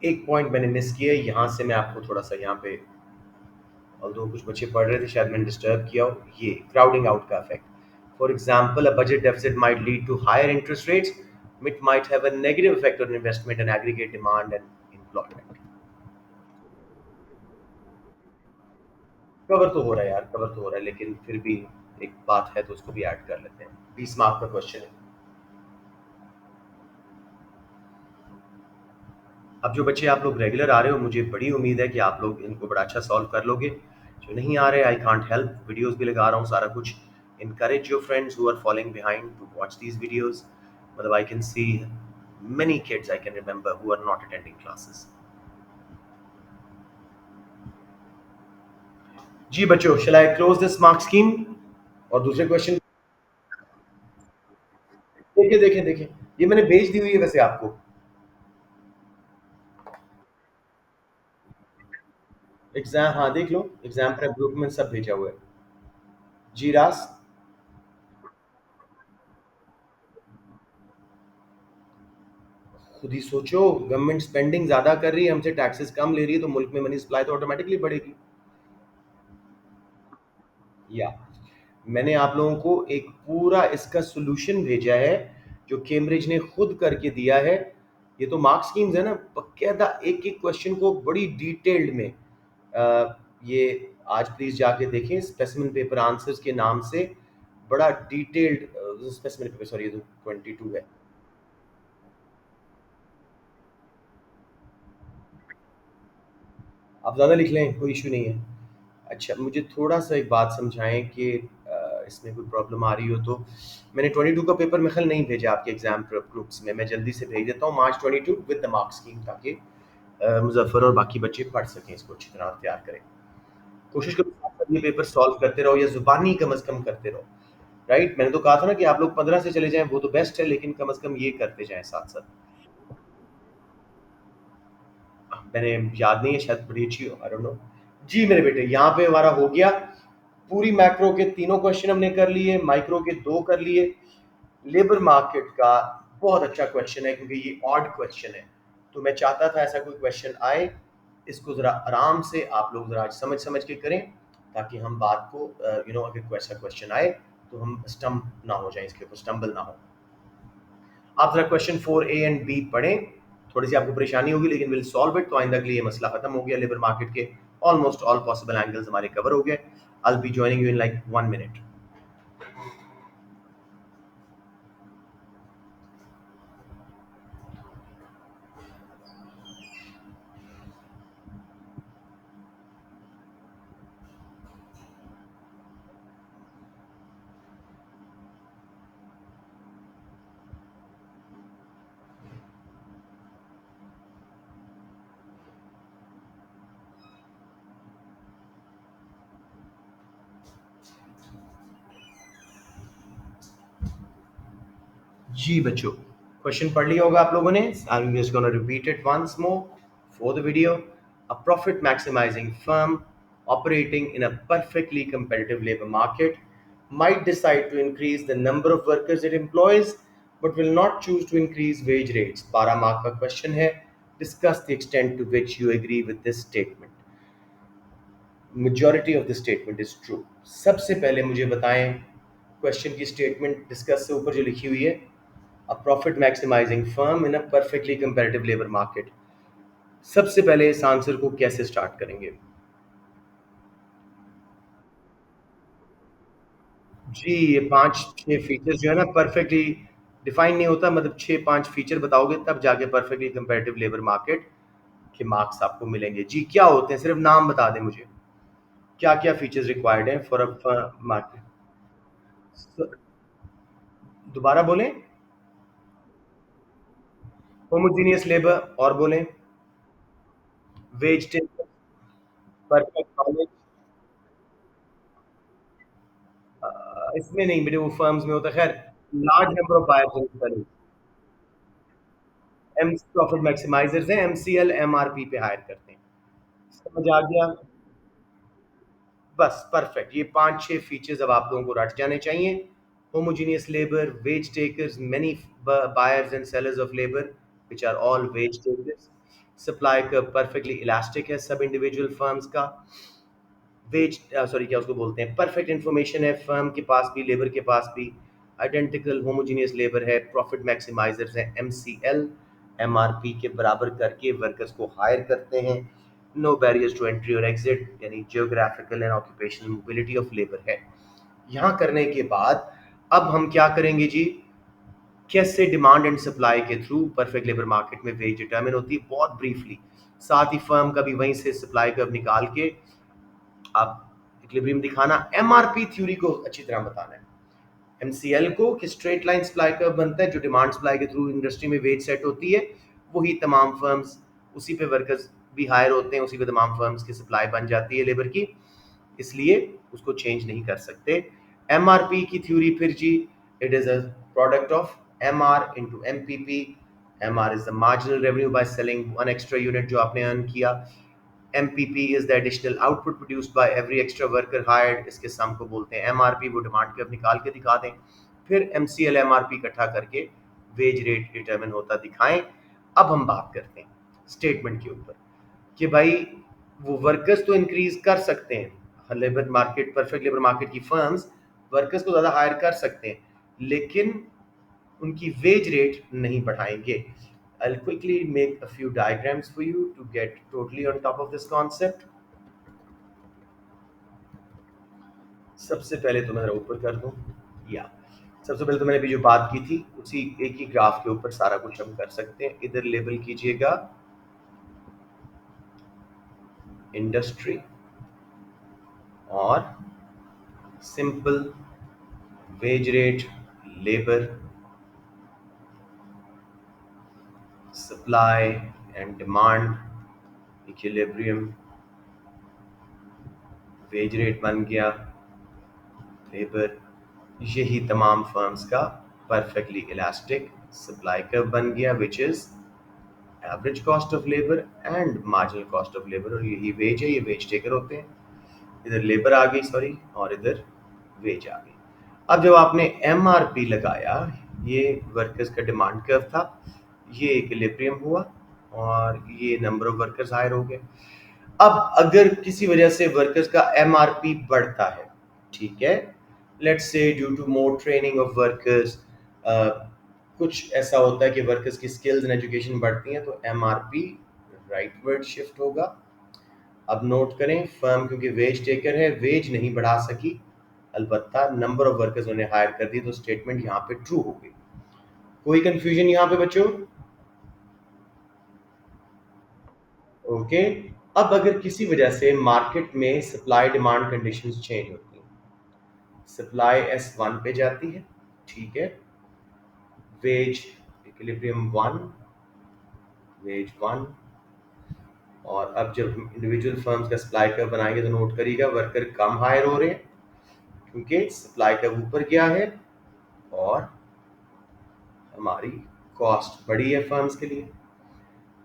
एक पॉइंट मैंने मिस किया, यहाँ से मैं आपको थोड़ा सा यहाँ पे, ऑल्दो कुछ बच्चे पढ़ रहे थे, शायद मैंने डिस्टर्ब किया हो। ये क्राउडिंग आउट का effect, for example a budget deficit might lead to higher interest rates, it might have a negative effect on investment and aggregate demand and employment. Cover तो हो रहा है यार, कवर तो हो रहा है, लेकिन फिर भी एक बात है तो उसको भी ऐड कर लेते हैं। 20 मार्क का क्वेश्चन है। अब जो बच्चे आप लोग रेगुलर आ रहे हो, मुझे बड़ी उम्मीद है कि आप लोग इनको बड़ा अच्छा सॉल्व कर लोगे। जो नहीं आ रहे, आई कांट हेल्प, वीडियोस भी लगा रहा हूँ सारा कुछ। Encourage your friends who are following behind to watch these videos. मतलब I can see many kids I can remember who are not attending classes. जी बच्चों, shall I close this mark scheme और दूसरे क्वेश्चन देखिए देखिए देखिए, ये मैंने भेज दी हुई है वैसे आपको। एग्जाम, हाँ देख लो, एग्जाम प्रेप ग्रुप में सब भेजा हुआ है। जी रास। खुद ही सोचो, गवर्नमेंट स्पेंडिंग ज्यादा कर रही है, हमसे टैक्सेस कम ले रही है, तो मुल्क में मनी सप्लाई तो ऑटोमेटिकली बढ़ेगी। या मैंने आप लोगों को एक पूरा इसका सॉल्यूशन भेजा है जो कैम्ब्रिज ने खुद करके दिया है। ये तो मार्क्स स्कीम्स है ना, बकायदा एक एक क्वेश्चन को बड़ी डिटेल्ड में ये आज प्लीज जाके देखें, स्पेसिमेन पेपर आंसर्स के नाम से बड़ा डिटेल्ड स्पेसिमेन पेपर, सॉरी ये तो 22 है। आप ज़्यादा लिख लें, कोई इशू नहीं है। अच्छा, मुझे थोड़ा सा एक बात समझाएं कि इसमें कोई प्रॉब्लम आ रही हो तो। मैंने 22 का पेपर में खल नहीं भेजा आपके एग्जाम ग्रुप्स में, मैं जल्दी से भेज देता हूँ मार्च 22 विद द मार्क्स स्कीम, ताकि मुजफ्फर और बाकी बच्चे पढ़ सकें, इसको अच्छी तरह तैयार करें। कोशिश करो साथ साथ ये पेपर सॉल्व करते रहो, या जुबानी कम अज कम करते रहो। राइट, मैंने तो कहा था ना कि आप लोग 15 से चले जाएं, वो तो बेस्ट है, लेकिन कम अज कम ये करते जाएं साथ साथ। मैंने याद नहीं है, शायद बड़ी अच्छी हो, आई डोंट नो। जी मेरे बेटे, यहाँ पे हमारा हो गया। पूरी मैक्रो के तीनों क्वेश्चन हमने कर लिए, माइक्रो के 2 कर लिए। लेबर मार्केट का बहुत अच्छा क्वेश्चन है, क्योंकि ये ऑड क्वेश्चन है, तो मैं चाहता था ऐसा कोई क्वेश्चन आए। इसको ज़रा आराम से आप लोग ज़रा समझ समझ के करें, ताकि हम बात को अगर ऐसा क्वेश्चन आए तो हम स्टम्प ना हो जाए, इसके ऊपर स्टम्बल ना हो। आप जरा क्वेश्चन 4 ए एंड बी पढ़ें। थोड़ी सी आपको परेशानी होगी, लेकिन विल सॉल्व इट। तो आइंदा के लिए ये मसला खत्म हो गया। लेबर मार्केट के ऑलमोस्ट ऑल पॉसिबल एंगल्स हमारे कवर हो गए। I will be joining you in like 1 minute. जी बच्चों, क्वेश्चन पढ़ लिया होगा आप लोगों ने। I am just gonna repeat it once more for the video. A profit maximising firm operating in a perfectly competitive labor market might decide to increase the number of workers it employs but will not choose to increase wage rates. 12 mark का question है। Discuss the extent to which you agree with this statement. Majority of the statement is true. सबसे पहले मुझे बताएं question की statement discuss से ऊपर जो लिखी हुई है, a profit maximizing firm in a perfectly competitive labor market। सबसे पहले इस आंसर को कैसे स्टार्ट करेंगे? जी, ये 5-6 फीचर्स जो है ना, परफेक्टली डिफाइन नहीं होता, मतलब 6-5 फीचर बताओगे तब जाके परफेक्टली कंपैरेटिव लेबर मार्केट के मार्क्स आपको मिलेंगे। जी, क्या होते हैं? सिर्फ नाम बता दें मुझे। क्या-क्या फीचर्स रिक्वायर्ड हैं फॉर अ मार्केट? दोबारा बोलें। होमोजेनियस लेबर, और बोलें। Wage table, perfect knowledge. इसमें नहीं मेरे, वो फर्म्स में होता है। खैर, large number of buyers and sellers. M profit maximisers हैं, एमसीएल एमआरपी पे हायर करते हैं। समझ आ गया? बस परफेक्ट, ये 5-6 फीचर्स अब आप लोगों को रट जाने चाहिए। Homogeneous labour, wage takers, many buyers and sellers of labour which are all wage takers. Supply curve perfectly elastic है सब इंडिविजुअल फर्म्स का। वेज सॉरी क्या उसको बोलते हैं, परफेक्ट इन्फॉर्मेशन है फर्म के पास भी, लेबर के पास भी। आइडेंटिकल होमोजीनियस लेबर है, प्रॉफिट मैक्सिमाइजर्स हैं, एमसीएल एमआरपी के बराबर करके वर्कर्स को हायर करते हैं। नो बैरियर्स टू एंट्री और एग्जिट, यानी geographical and occupational mobility of labour है। यहाँ करने के बाद अब हम क्या करेंगे जी? कैसे डिमांड एंड सप्लाई के थ्रू परफेक्ट लेबर मार्केट में वेज डिटरमिन होती है, बहुत ब्रीफली। साथ ही फर्म का भी वहीं से सप्लाई कर्व निकाल के आप इक्विलिब्रियम दिखाना। एमआरपी थ्योरी को अच्छी तरह बताना है। एमसीएल को कि स्ट्रेट लाइन सप्लाई कर्व बनता है, जो डिमांड सप्लाई के थ्रू इंडस्ट्री में वेज सेट होती है, वही तमाम फर्म्स, उसी पे वर्कर्स भी हायर होते हैं, उसी पे तमाम फर्म्स की सप्लाई बन जाती है लेबर की, इसलिए उसको चेंज नहीं कर सकते। एमआरपी की थ्योरी फिर जी, it is a product of MR into MPP. MR is the marginal revenue by selling one extra unit जो आपने अर्न किया। MPP is the additional output produced by every extra worker hired, इसके सम को बोलते हैं MRP। वो demand curve निकाल के दिखा दें, फिर MCL MRP इकट्ठा करके वेज रेट डिटरमिन होता दिखाएं। अब हम बात करते हैं स्टेटमेंट के ऊपर कि भाई वो वर्कर्स तो इंक्रीज कर सकते हैं, labour market, perfect labour market की फर्म्स वर्कर्स को ज़्यादा हायर कर सकते हैं, लेकिन उनकी वेज रेट नहीं बढ़ाएंगे। I'll quickly make a few diagrams for you to get totally on top of this concept. सबसे पहले तो मैं ज़रा ऊपर कर दूं, या सबसे पहले तो मैंने अभी जो बात की थी उसी एक ही ग्राफ के ऊपर सारा कुछ हम कर सकते हैं। इधर लेबल कीजिएगा इंडस्ट्री और simple wage rate labour supply and demand equilibrium wage rate बन गया लेबर, यही तमाम फर्म्स का परफेक्टली इलास्टिक सप्लाई कर्व बन गया which is average cost of labour and marginal cost of labour, और यही वेज है, ये वेज टेकर होते हैं। इधर लेबर आ गई सॉरी, और इधर वेज आ गई। अब जब आपने एमआरपी लगाया, ये वर्कर्स का डिमांड कर्व था, ये इक्विलिब्रियम हुआ और ये नंबर ऑफ वर्कर्स हायर हो गए। अब अगर किसी वजह से वर्कर्स का एमआरपी बढ़ता है, ठीक है, let's say due to more training of workers, कुछ ऐसा होता है कि वर्कर्स की स्किल्स एंड एजुकेशन बढ़ती हैं, तो एमआरपी राइटवर्ड शिफ्ट होगा। अब नोट करें, फर्म क्योंकि वेज टेकर है, वेज नहीं बढ़ा सकी, अलबत्ता नंबर ऑफ वर्कर्स उन्हें हायर कर दी, तो स्टेटमेंट यहाँ पे ट्रू हो गई। कोई कंफ्यूजन यहाँ पे बच्चों? ओके। अब अगर किसी वजह से मार्केट में सप्लाई डिमांड कंडीशंस चेंज होती हैं, सप्लाई S1 पे जाती है, ठीक है, वेज इक्विलिब्रियम 1, वेज 1, और अब जब इंडिविजुअल फर्म्स का सप्लाई कर्व बनाएंगे तो नोट करिएगा वर्कर कम हायर हो रहे हैं क्योंकि सप्लाई कर्व ऊपर गया है और हमारी कॉस्ट बढ़ी है फर्म्स के लिए।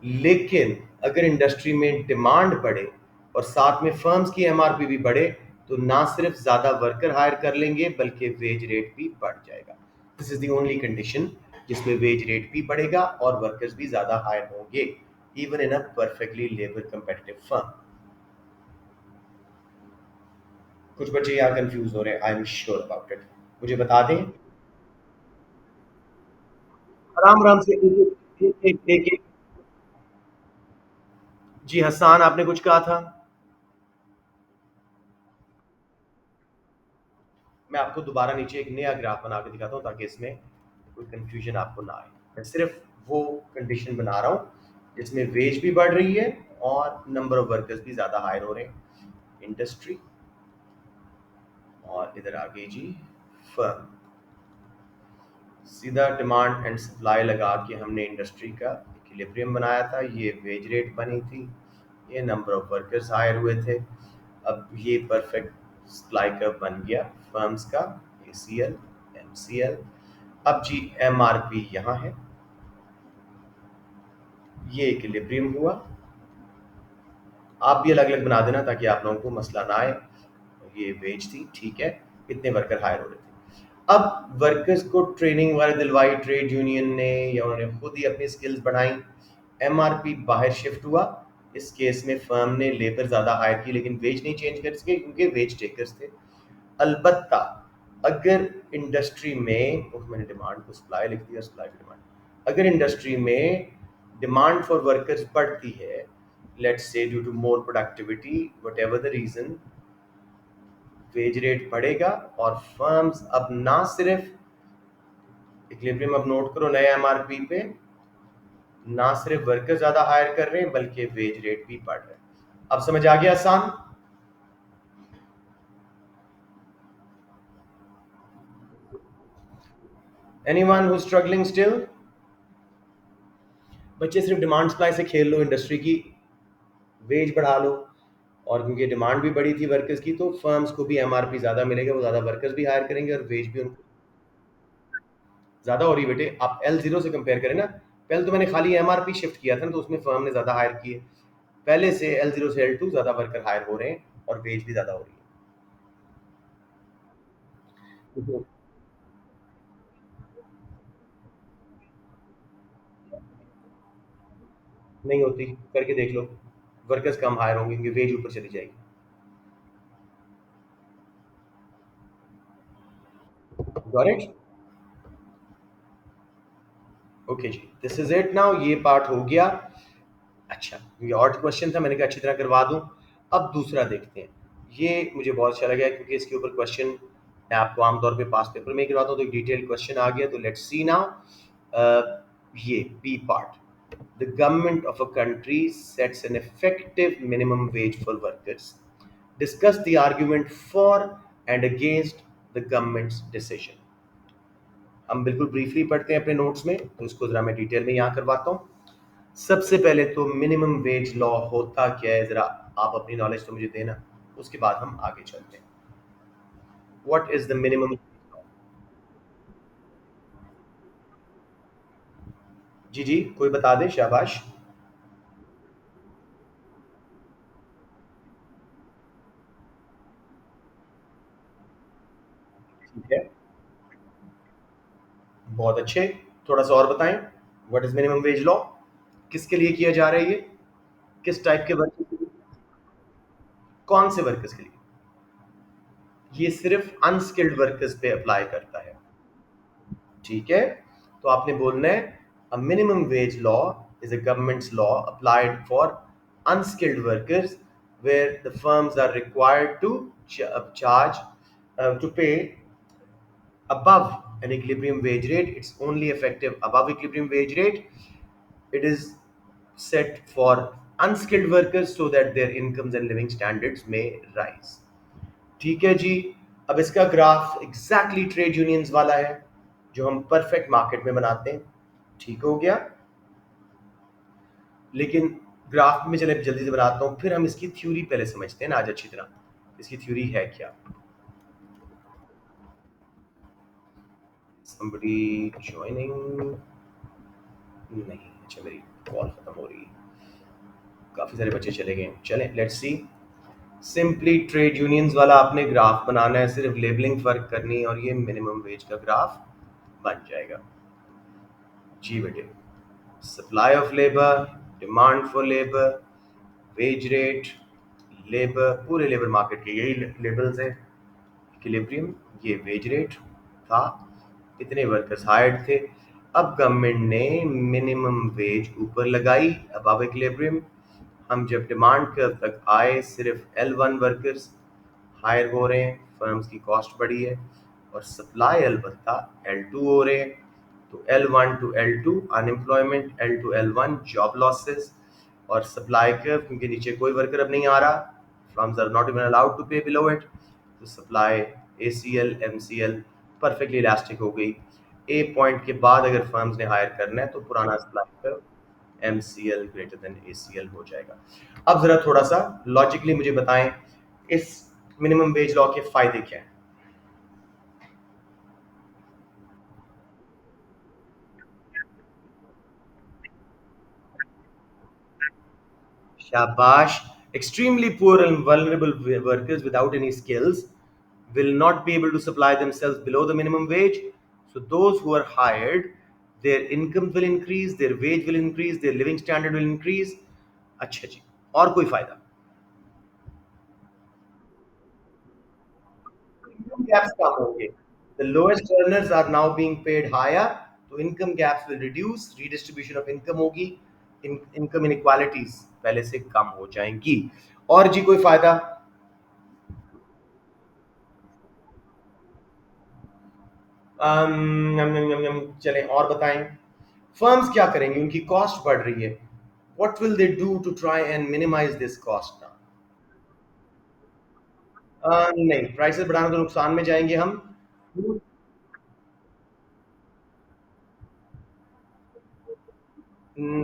लेकिन अगर इंडस्ट्री में डिमांड बढ़े और साथ में फर्म्स की एमआरपी भी बढ़े, तो ना सिर्फ ज्यादा वर्कर हायर कर लेंगे बल्कि वेज रेट भी बढ़ जाएगा। This is the only condition जिसमें वेज रेट भी बढ़ेगा और वर्कर्स भी ज्यादा हायर होंगे, even in a perfectly labour competitive firm. कुछ बच्चे यहाँ कंफ्यूज हो रहे हैं, I am sure about it, मुझे बता दें। आराम आराम से एक जी हसान, आपने कुछ कहा था? मैं आपको दोबारा नीचे एक नया ग्राफ बना के दिखाता हूँ ताकि इसमें कोई कंफ्यूजन आपको ना आए। मैं सिर्फ वो कंडीशन बना रहा हूँ जिसमें वेज भी बढ़ रही है और नंबर ऑफ वर्कर्स भी ज़्यादा हायर हो रहे हैं। इंडस्ट्री और इधर आ गई जी फर्म। सीधा डिमांड एंड सप्लाई लगा के हमने इंडस्ट्री का इक्विलिब्रियम बनाया था, ये वेज रेट बनी थी, ये नंबर ऑफ वर्कर्स हायर हुए थे। अब ये परफेक्ट सप्लाई कर्व बन गया फर्म्स का, ACL MCL। अब जी MRP यहाँ है, ये इक्विलिब्रियम हुआ। आप भी अलग अलग बना देना ताकि आप लोगों को मसला ना आए। ये वेज थी, ठीक है, इतने वर्कर हायर हो रहे थे। अब वर्कर्स को ट्रेनिंग वगैरह दिलवाई ट्रेड यूनियन ने या उन्होंने खुद ही अपनी स्किल्स बढ़ाई, एमआरपी बाहर शिफ्ट हुआ। इस केस में फर्म ने लेबर ज़्यादा हायर की लेकिन वेज नहीं चेंज कर सके क्योंकि वेज टेकर्स थे। अलबत्ता अगर इंडस्ट्री में, मैंने डिमांड को सप्लाई लिख दिया, सप्लाई की डिमांड, अगर इंडस्ट्री में डिमांड फॉर वर्कर्स बढ़ती है, let's say due to more productivity, whatever the reason, wage rate बढ़ेगा और फर्म्स अब ना सिर्फ इक्विलिब्रियम, अब नोट करो नए एमआरपी पे, ना सिर्फ वर्कर ज्यादा हायर कर रहे हैं बल्कि वेज रेट भी बढ़ रहा है। अब समझ आ गया आसान? Anyone who struggling still? बच्चे सिर्फ डिमांड सप्लाई से खेल लो, इंडस्ट्री की वेज बढ़ा लो, और क्योंकि डिमांड भी बढ़ी थी वर्कर्स की तो फर्म्स को भी एमआरपी ज्यादा मिलेगा, वो ज्यादा वर्कर्स भी हायर करेंगे और वेज भी उनको ज्यादा हो रही। बेटे आप L0 से कंपेयर करें ना, पहले तो मैंने खाली एमआरपी शिफ्ट किया था ना, तो उसमें फर्म ने ज्यादा हायर की है। पहले से L0 से L2 ज्यादा वर्कर हायर हो रहे हैं और वेज भी ज्यादा हो रही है। नहीं होती, करके देख लो, वर्कर्स कम हायर होंगे क्योंकि वेज ऊपर चली जाएगी। Got it? ओके जी, दिस इज इट नाउ, ये पार्ट हो गया। अच्छा, ये और क्वेश्चन था, मैंने कहा अच्छी तरह करवा दूं। अब दूसरा देखते हैं, ये मुझे बहुत अच्छा लगा क्योंकि इसके ऊपर क्वेश्चन मैं आपको आमतौर पे पास पेपर में ही करवाता हूँ, तो एक डिटेल क्वेश्चन आ गया। तो लेट्स सी नाउ ये B part. The government of a country sets an effective minimum wage for workers. Discuss the argument for and against the government's decision. हम बिल्कुल ब्रीफली पढ़ते हैं अपने नोट्स में, तो इसको जरा मैं डिटेल में यहाँ करवाता हूँ। सबसे पहले तो मिनिमम वेज लॉ होता क्या है, जरा आप अपनी नॉलेज तो मुझे देना, उसके बाद हम आगे चलते हैं। What is the minimum? जी जी, कोई बता दे, शाबाश। ठीक है, बहुत अच्छे। थोड़ा सा और बताएं, what is minimum wage law, किसके लिए किया जा रहा है ये, किस टाइप के वर्कर्स के लिए, कौन से वर्कर्स के लिए? ये सिर्फ अनस्किल्ड वर्कर्स पे अप्लाई करता है। ठीक है, तो आपने बोलना है a minimum wage law is a government's law applied for unskilled workers where the firms are required to charge to pay above an equilibrium wage rate. It's only effective above equilibrium wage rate. It is set for unskilled workers so that their incomes and living standards may rise. ठीक है जी। अब इसका graph exactly trade unions वाला है जो हम perfect market में बनाते हैं। ठीक हो गया, लेकिन ग्राफ में चले जल्दी से बनाता हूँ, फिर हम इसकी थ्योरी पहले समझते हैं ना आज अच्छी तरह। इसकी थ्योरी है क्या? somebody joining? नहीं, अच्छा मेरी कॉल खत्म हो रही है, काफी सारे बच्चे चले गए। चलें, let's see. Simply trade unions वाला आपने ग्राफ बनाना है, सिर्फ लेबलिंग फर्क करनी है और ये मिनिमम वेज का ग्राफ बन जाएगा। जी बेटे, supply of labour, demand for labour, wage rate, labour, पूरे लेबर मार्केट के यही लेबल्स हैं। इक्विलिब्रियम, ये वेज रेट था, इतने वर्कर्स हायर्ड थे। अब गवर्नमेंट ने मिनिमम वेज ऊपर लगाई अबव इक्विलिब्रियम। हम जब डिमांड कर्व तक आए, सिर्फ L1 वर्कर्स हायर हो रहे हैं, फर्म्स की कॉस्ट बढ़ी है, और सप्लाई अलबत्ता L2 हो रहे हैं। तो L1 to L2 unemployment, L2 L1 job losses, और सप्लाई कर्व क्योंकि नीचे कोई वर्कर अब नहीं आ रहा, firms are not even allowed to pay below it, तो supply ACL MCL perfectly elastic हो गई। ए पॉइंट के बाद अगर फर्म्स ने हायर करना है तो पुराना supply curve MCL greater than ACL हो जाएगा। अब जरा थोड़ा सा लॉजिकली मुझे बताएं, इस मिनिमम वेज लॉ के फायदे क्या हैं? Shabash. Extremely poor and vulnerable workers without any skills will not be able to supply themselves below the minimum wage. So those who are hired, their income will increase, their wage will increase, their living standard will increase. अच्छा जी, और कोई फायदा? Income gaps कम होंगे. The lowest earners are now being paid higher, तो income gaps will reduce, redistribution of income होगी, income inequalities पहले से कम हो जाएंगी। और जी कोई फायदा? चलें और बताएं। फर्म्स क्या करेंगी, उनकी कॉस्ट बढ़ रही है, what will they do to try and minimize this cost now? नहीं, प्राइसेस बढ़ाना तो नुकसान में जाएंगे हम।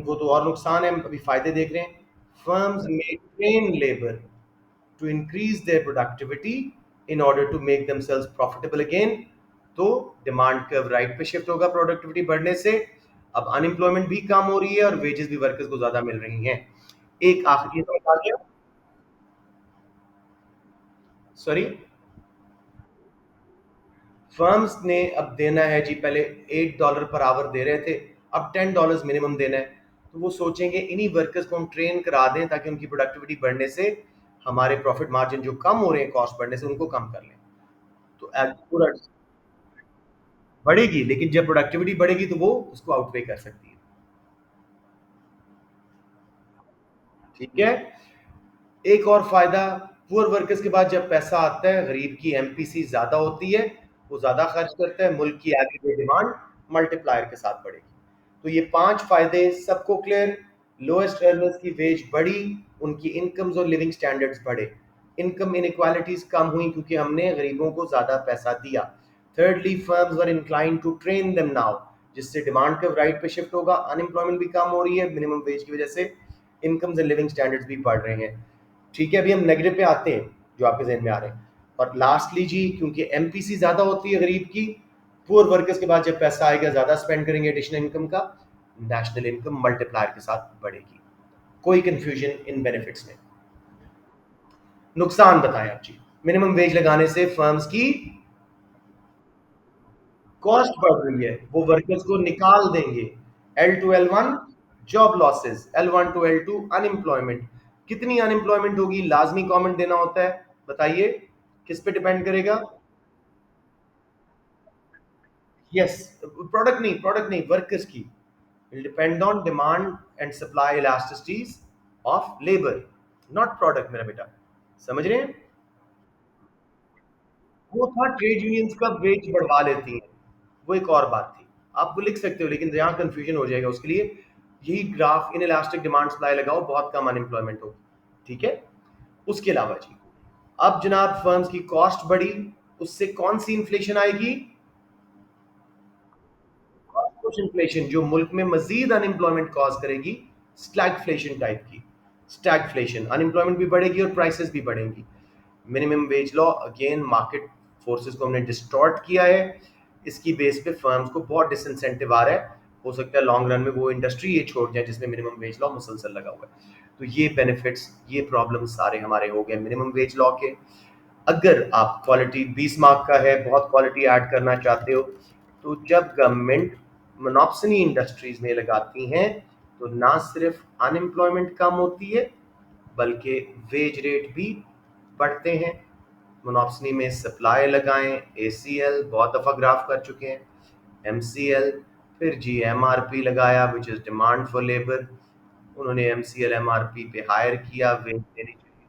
वो तो और नुकसान है, अभी फायदे देख रहे हैं। Firms may train labour to increase their productivity in order to make themselves profitable again. तो डिमांड कर्व राइट पे शिफ्ट होगा प्रोडक्टिविटी बढ़ने से। अब अनएम्प्लॉयमेंट भी कम हो रही है और वेजेस भी वर्कर्स को ज्यादा मिल रही हैं। एक आखिरी समझ आ गया? सॉरी, फर्म्स ने अब देना है जी, पहले $8 पर आवर दे रहे थे, अब $10 मिनिमम देना है। तो वो सोचेंगे इन्हीं वर्कर्स को हम ट्रेन करा दें ताकि उनकी प्रोडक्टिविटी बढ़ने से हमारे प्रॉफिट मार्जिन जो कम हो रहे हैं कॉस्ट बढ़ने से उनको कम कर लें। तो पूरा बढ़ेगी, लेकिन जब प्रोडक्टिविटी बढ़ेगी तो वो उसको आउटवे कर सकती है। ठीक है, एक और फायदा, पुअर वर्कर्स के बाद जब पैसा आता है, गरीब की MPC ज्यादा होती है, वो ज्यादा खर्च करता है, मुल्क की एग्रीगेट डिमांड मल्टीप्लायर के साथ बढ़ेगी। तो ये 5 फायदे सबको क्लियर। लोएस्ट अर्नर्स की वेज बढ़ी, उनकी इनकम्स और लिविंग स्टैंडर्ड्स बढ़े, इनकम इनइक्वालिटीज कम हुई क्योंकि हमने गरीबों को ज्यादा पैसा दिया। Thirdly, firms were incline to train them now, जिससे डिमांड कर्व राइट पे शिफ्ट होगा, अनएम्प्लॉयमेंट भी कम हो रही है मिनिमम वेज की वजह से, इनकम्स एंड लिविंग स्टैंडर्ड्स भी बढ़ रहे हैं। ठीक है, अभी हम नेगेटिव पे आते हैं जो आपके जहन में आ रहे हैं। और लास्टली जी, क्योंकि एमपीसी ज्यादा होती है गरीब की, पुअर वर्कर्स के बाद जब पैसा आएगा ज्यादा स्पेंड करेंगे एडिशनल इनकम का, नेशनल इनकम मल्टीप्लायर के साथ बढ़ेगी। कोई कंफ्यूजन इन बेनिफिट्स में? नुकसान बताएं आप जी। मिनिमम वेज लगाने से फर्म्स की कॉस्ट बढ़ रही है, वो वर्कर्स को निकाल देंगे। L2 L1 job losses, L1 to L2 unemployment. कितनी अनएम्प्लॉयमेंट होगी, लाजमी कमेंट देना होता है, बताइए किस पे डिपेंड करेगा? यस, प्रोडक्ट नहीं वर्कर्स की। Will depend on demand and supply इलास्टिसिटीज of labour, not product मेरा बेटा, समझ रहे हैं? वो था ट्रेड यूनियंस का वेज बढ़वा लेती हैं, वो एक और बात थी। आप वो लिख सकते हो, लेकिन यहाँ कंफ्यूजन हो जाएगा, उसके लिए यही graph in elastic demand supply लगाओ, बहुत कम अनएम्प्लॉयमेंट होगी। ठीक है, उसके अलावा जी, अब जनाब फर्म्स की कॉस्ट बढ़ी, उससे कौन सी इन्फ्लेशन आएगी? कॉस्ट इन्फ्लेशन, जो मुल्क में मजीद अनएम्प्लॉयमेंट कॉज करेगी, स्टैगफ्लेशन टाइप की। स्टैगफ्लेशन, अनएम्प्लॉयमेंट भी बढ़ेगी और प्राइसेस भी बढ़ेंगी। Minimum wage law again market forces को हमने डिस्टॉर्ट किया है, इसकी बेस पे फर्म्स को बहुत डिसइंसेंटिव आ रहा है। हो सकता है लॉन्ग रन में वो इंडस्ट्री ये छोड़ जाए जिसमें मिनिमम वेज लॉ मुसलसल लगा हुआ है। तो ये बेनिफिट्स, ये प्रॉब्लम सारे हमारे हो गए मिनिमम वेज लॉ के। अगर आप क्वालिटी 20 मार्क का है, बहुत क्वालिटी ऐड करना चाहते हो, तो जब गवर्नमेंट मोनोप्सनी इंडस्ट्रीज में लगाती हैं तो ना सिर्फ अनएम्प्लॉयमेंट कम होती है बल्कि वेज रेट भी बढ़ते हैं। मोनोप्सनी में सप्लाई लगाएं, एसीएल बहुत दफ़ा ग्राफ कर चुके हैं, एमसीएल, फिर जी एमआरपी लगाया which is demand for labour, उन्होंने एमसीएल एमआरपी पे हायर किया, वेज देनी चाहिए।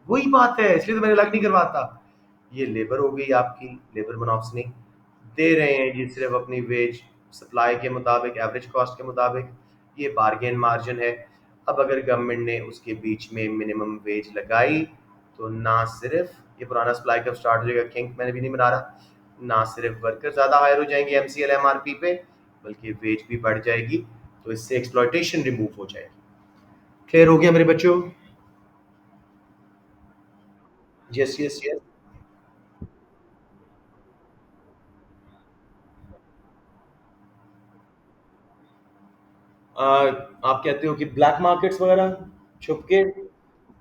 वही बात है, इसलिए तो मैंने अलग नहीं करवाता। ये लेबर हो गई आपकी, लेबर मोनोप्सनी दे रहे हैं जी सिर्फ अपनी वेज सप्लाई के मुताबिक, एवरेज कॉस्ट के मुताबिक, ये बार्गेन मार्जिन है। अब अगर गवर्नमेंट ने उसके बीच में मिनिमम वेज लगाई तो ना सिर्फ ये पुराना सप्लाई कब स्टार्ट हो जाएगा, किंग मैंने भी नहीं बना रहा, ना सिर्फ वर्कर ज़्यादा हायर हो जाएंगे एमसीएल एमआरपी पे, बल्कि वेज भी बढ़ जाएगी। तो इससे एक्सप्लॉयटेशन रिमूव हो जाएगी। क्लियर हो गया मेरे बच्चों? Yes yes yes. आप कहते हो कि ब्लैक मार्केट्स वगैरह छुप के,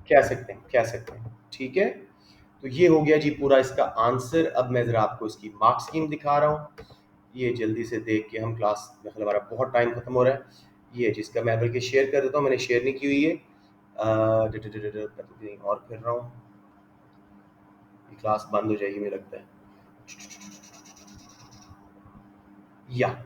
कह सकते हैं, कह सकते हैं, ठीक है। तो ये हो गया जी पूरा इसका आंसर। अब मैं ज़रा आपको इसकी मार्क स्कीम दिखा रहा हूँ, ये जल्दी से देख के हम क्लास, मतलब हमारा बहुत टाइम खत्म हो रहा है। ये जिसका मैं बल्कि शेयर कर देता हूँ, मैंने शेयर नहीं की हुई है, कहीं और कर रहा हूँ, ये क्लास बंद हो जाएगी मुझे लगता है। या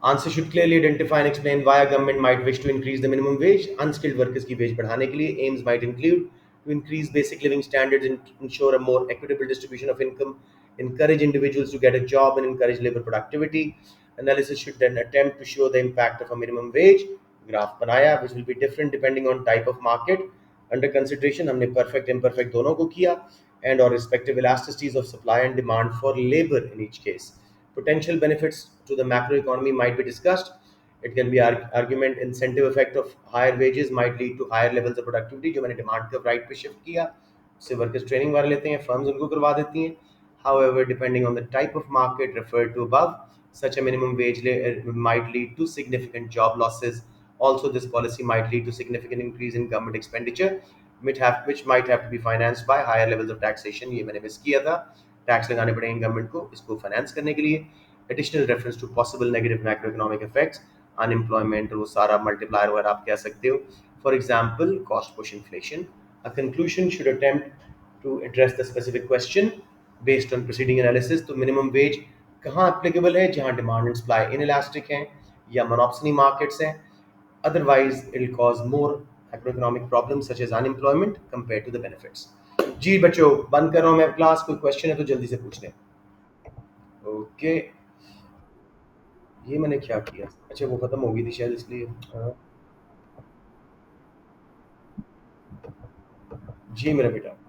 answer should clearly identify and explain why government might wish to increase the minimum wage. Unskilled workers की वेज बढ़ाने के लिए aims might include to increase basic living standards and ensure a more equitable distribution of income, encourage individuals to get a job and encourage labor productivity. Analysis should then attempt to show the impact of a minimum wage. Graph बनाया which will be different depending on type of market. Under consideration हमने perfect imperfect दोनों को किया and or respective elasticities of supply and demand for labor in each case. Potential benefits to the macroeconomy might be discussed. It can be argument incentive effect of higher wages might lead to higher levels of productivity, जो मैंने demand curve right पे shift किया, उससे workers training वाले लेते हैं, firms उनको करवा देती हैं। However, depending on the type of market referred to above, such a minimum wage might lead to significant job losses. Also, this policy might lead to significant increase in government expenditure, which might have to be financed by higher levels of taxation. ये मैंने miss किया था, tax लगाने पड़ेंगे government को इसको finance करने के लिए। Additional reference to possible negative macro economic effects, unemployment, वो सारा मल्टीप्लायर वगैरह आप कह सकते हो। For example cost push inflation. A conclusion should attempt to address the specific question based on proceeding analysis. तो मिनिमम वेज कहाँ एप्लीकेबल है, जहाँ डिमांड एंड सप्लाई इनइलास्टिक हैं या मोनोप्सनी मार्केट्स हैं, otherwise it'll cause more macroeconomic problems such as unemployment compared to the benefits। जी बच्चों, बंद कर रहा हूँ मैं क्लास, कोई क्वेश्चन है तो जल्दी से पूछ लें। ओके, ये मैंने क्या किया? अच्छा वो खत्म हो गई थी शायद इसलिए। जी मेरा बेटा।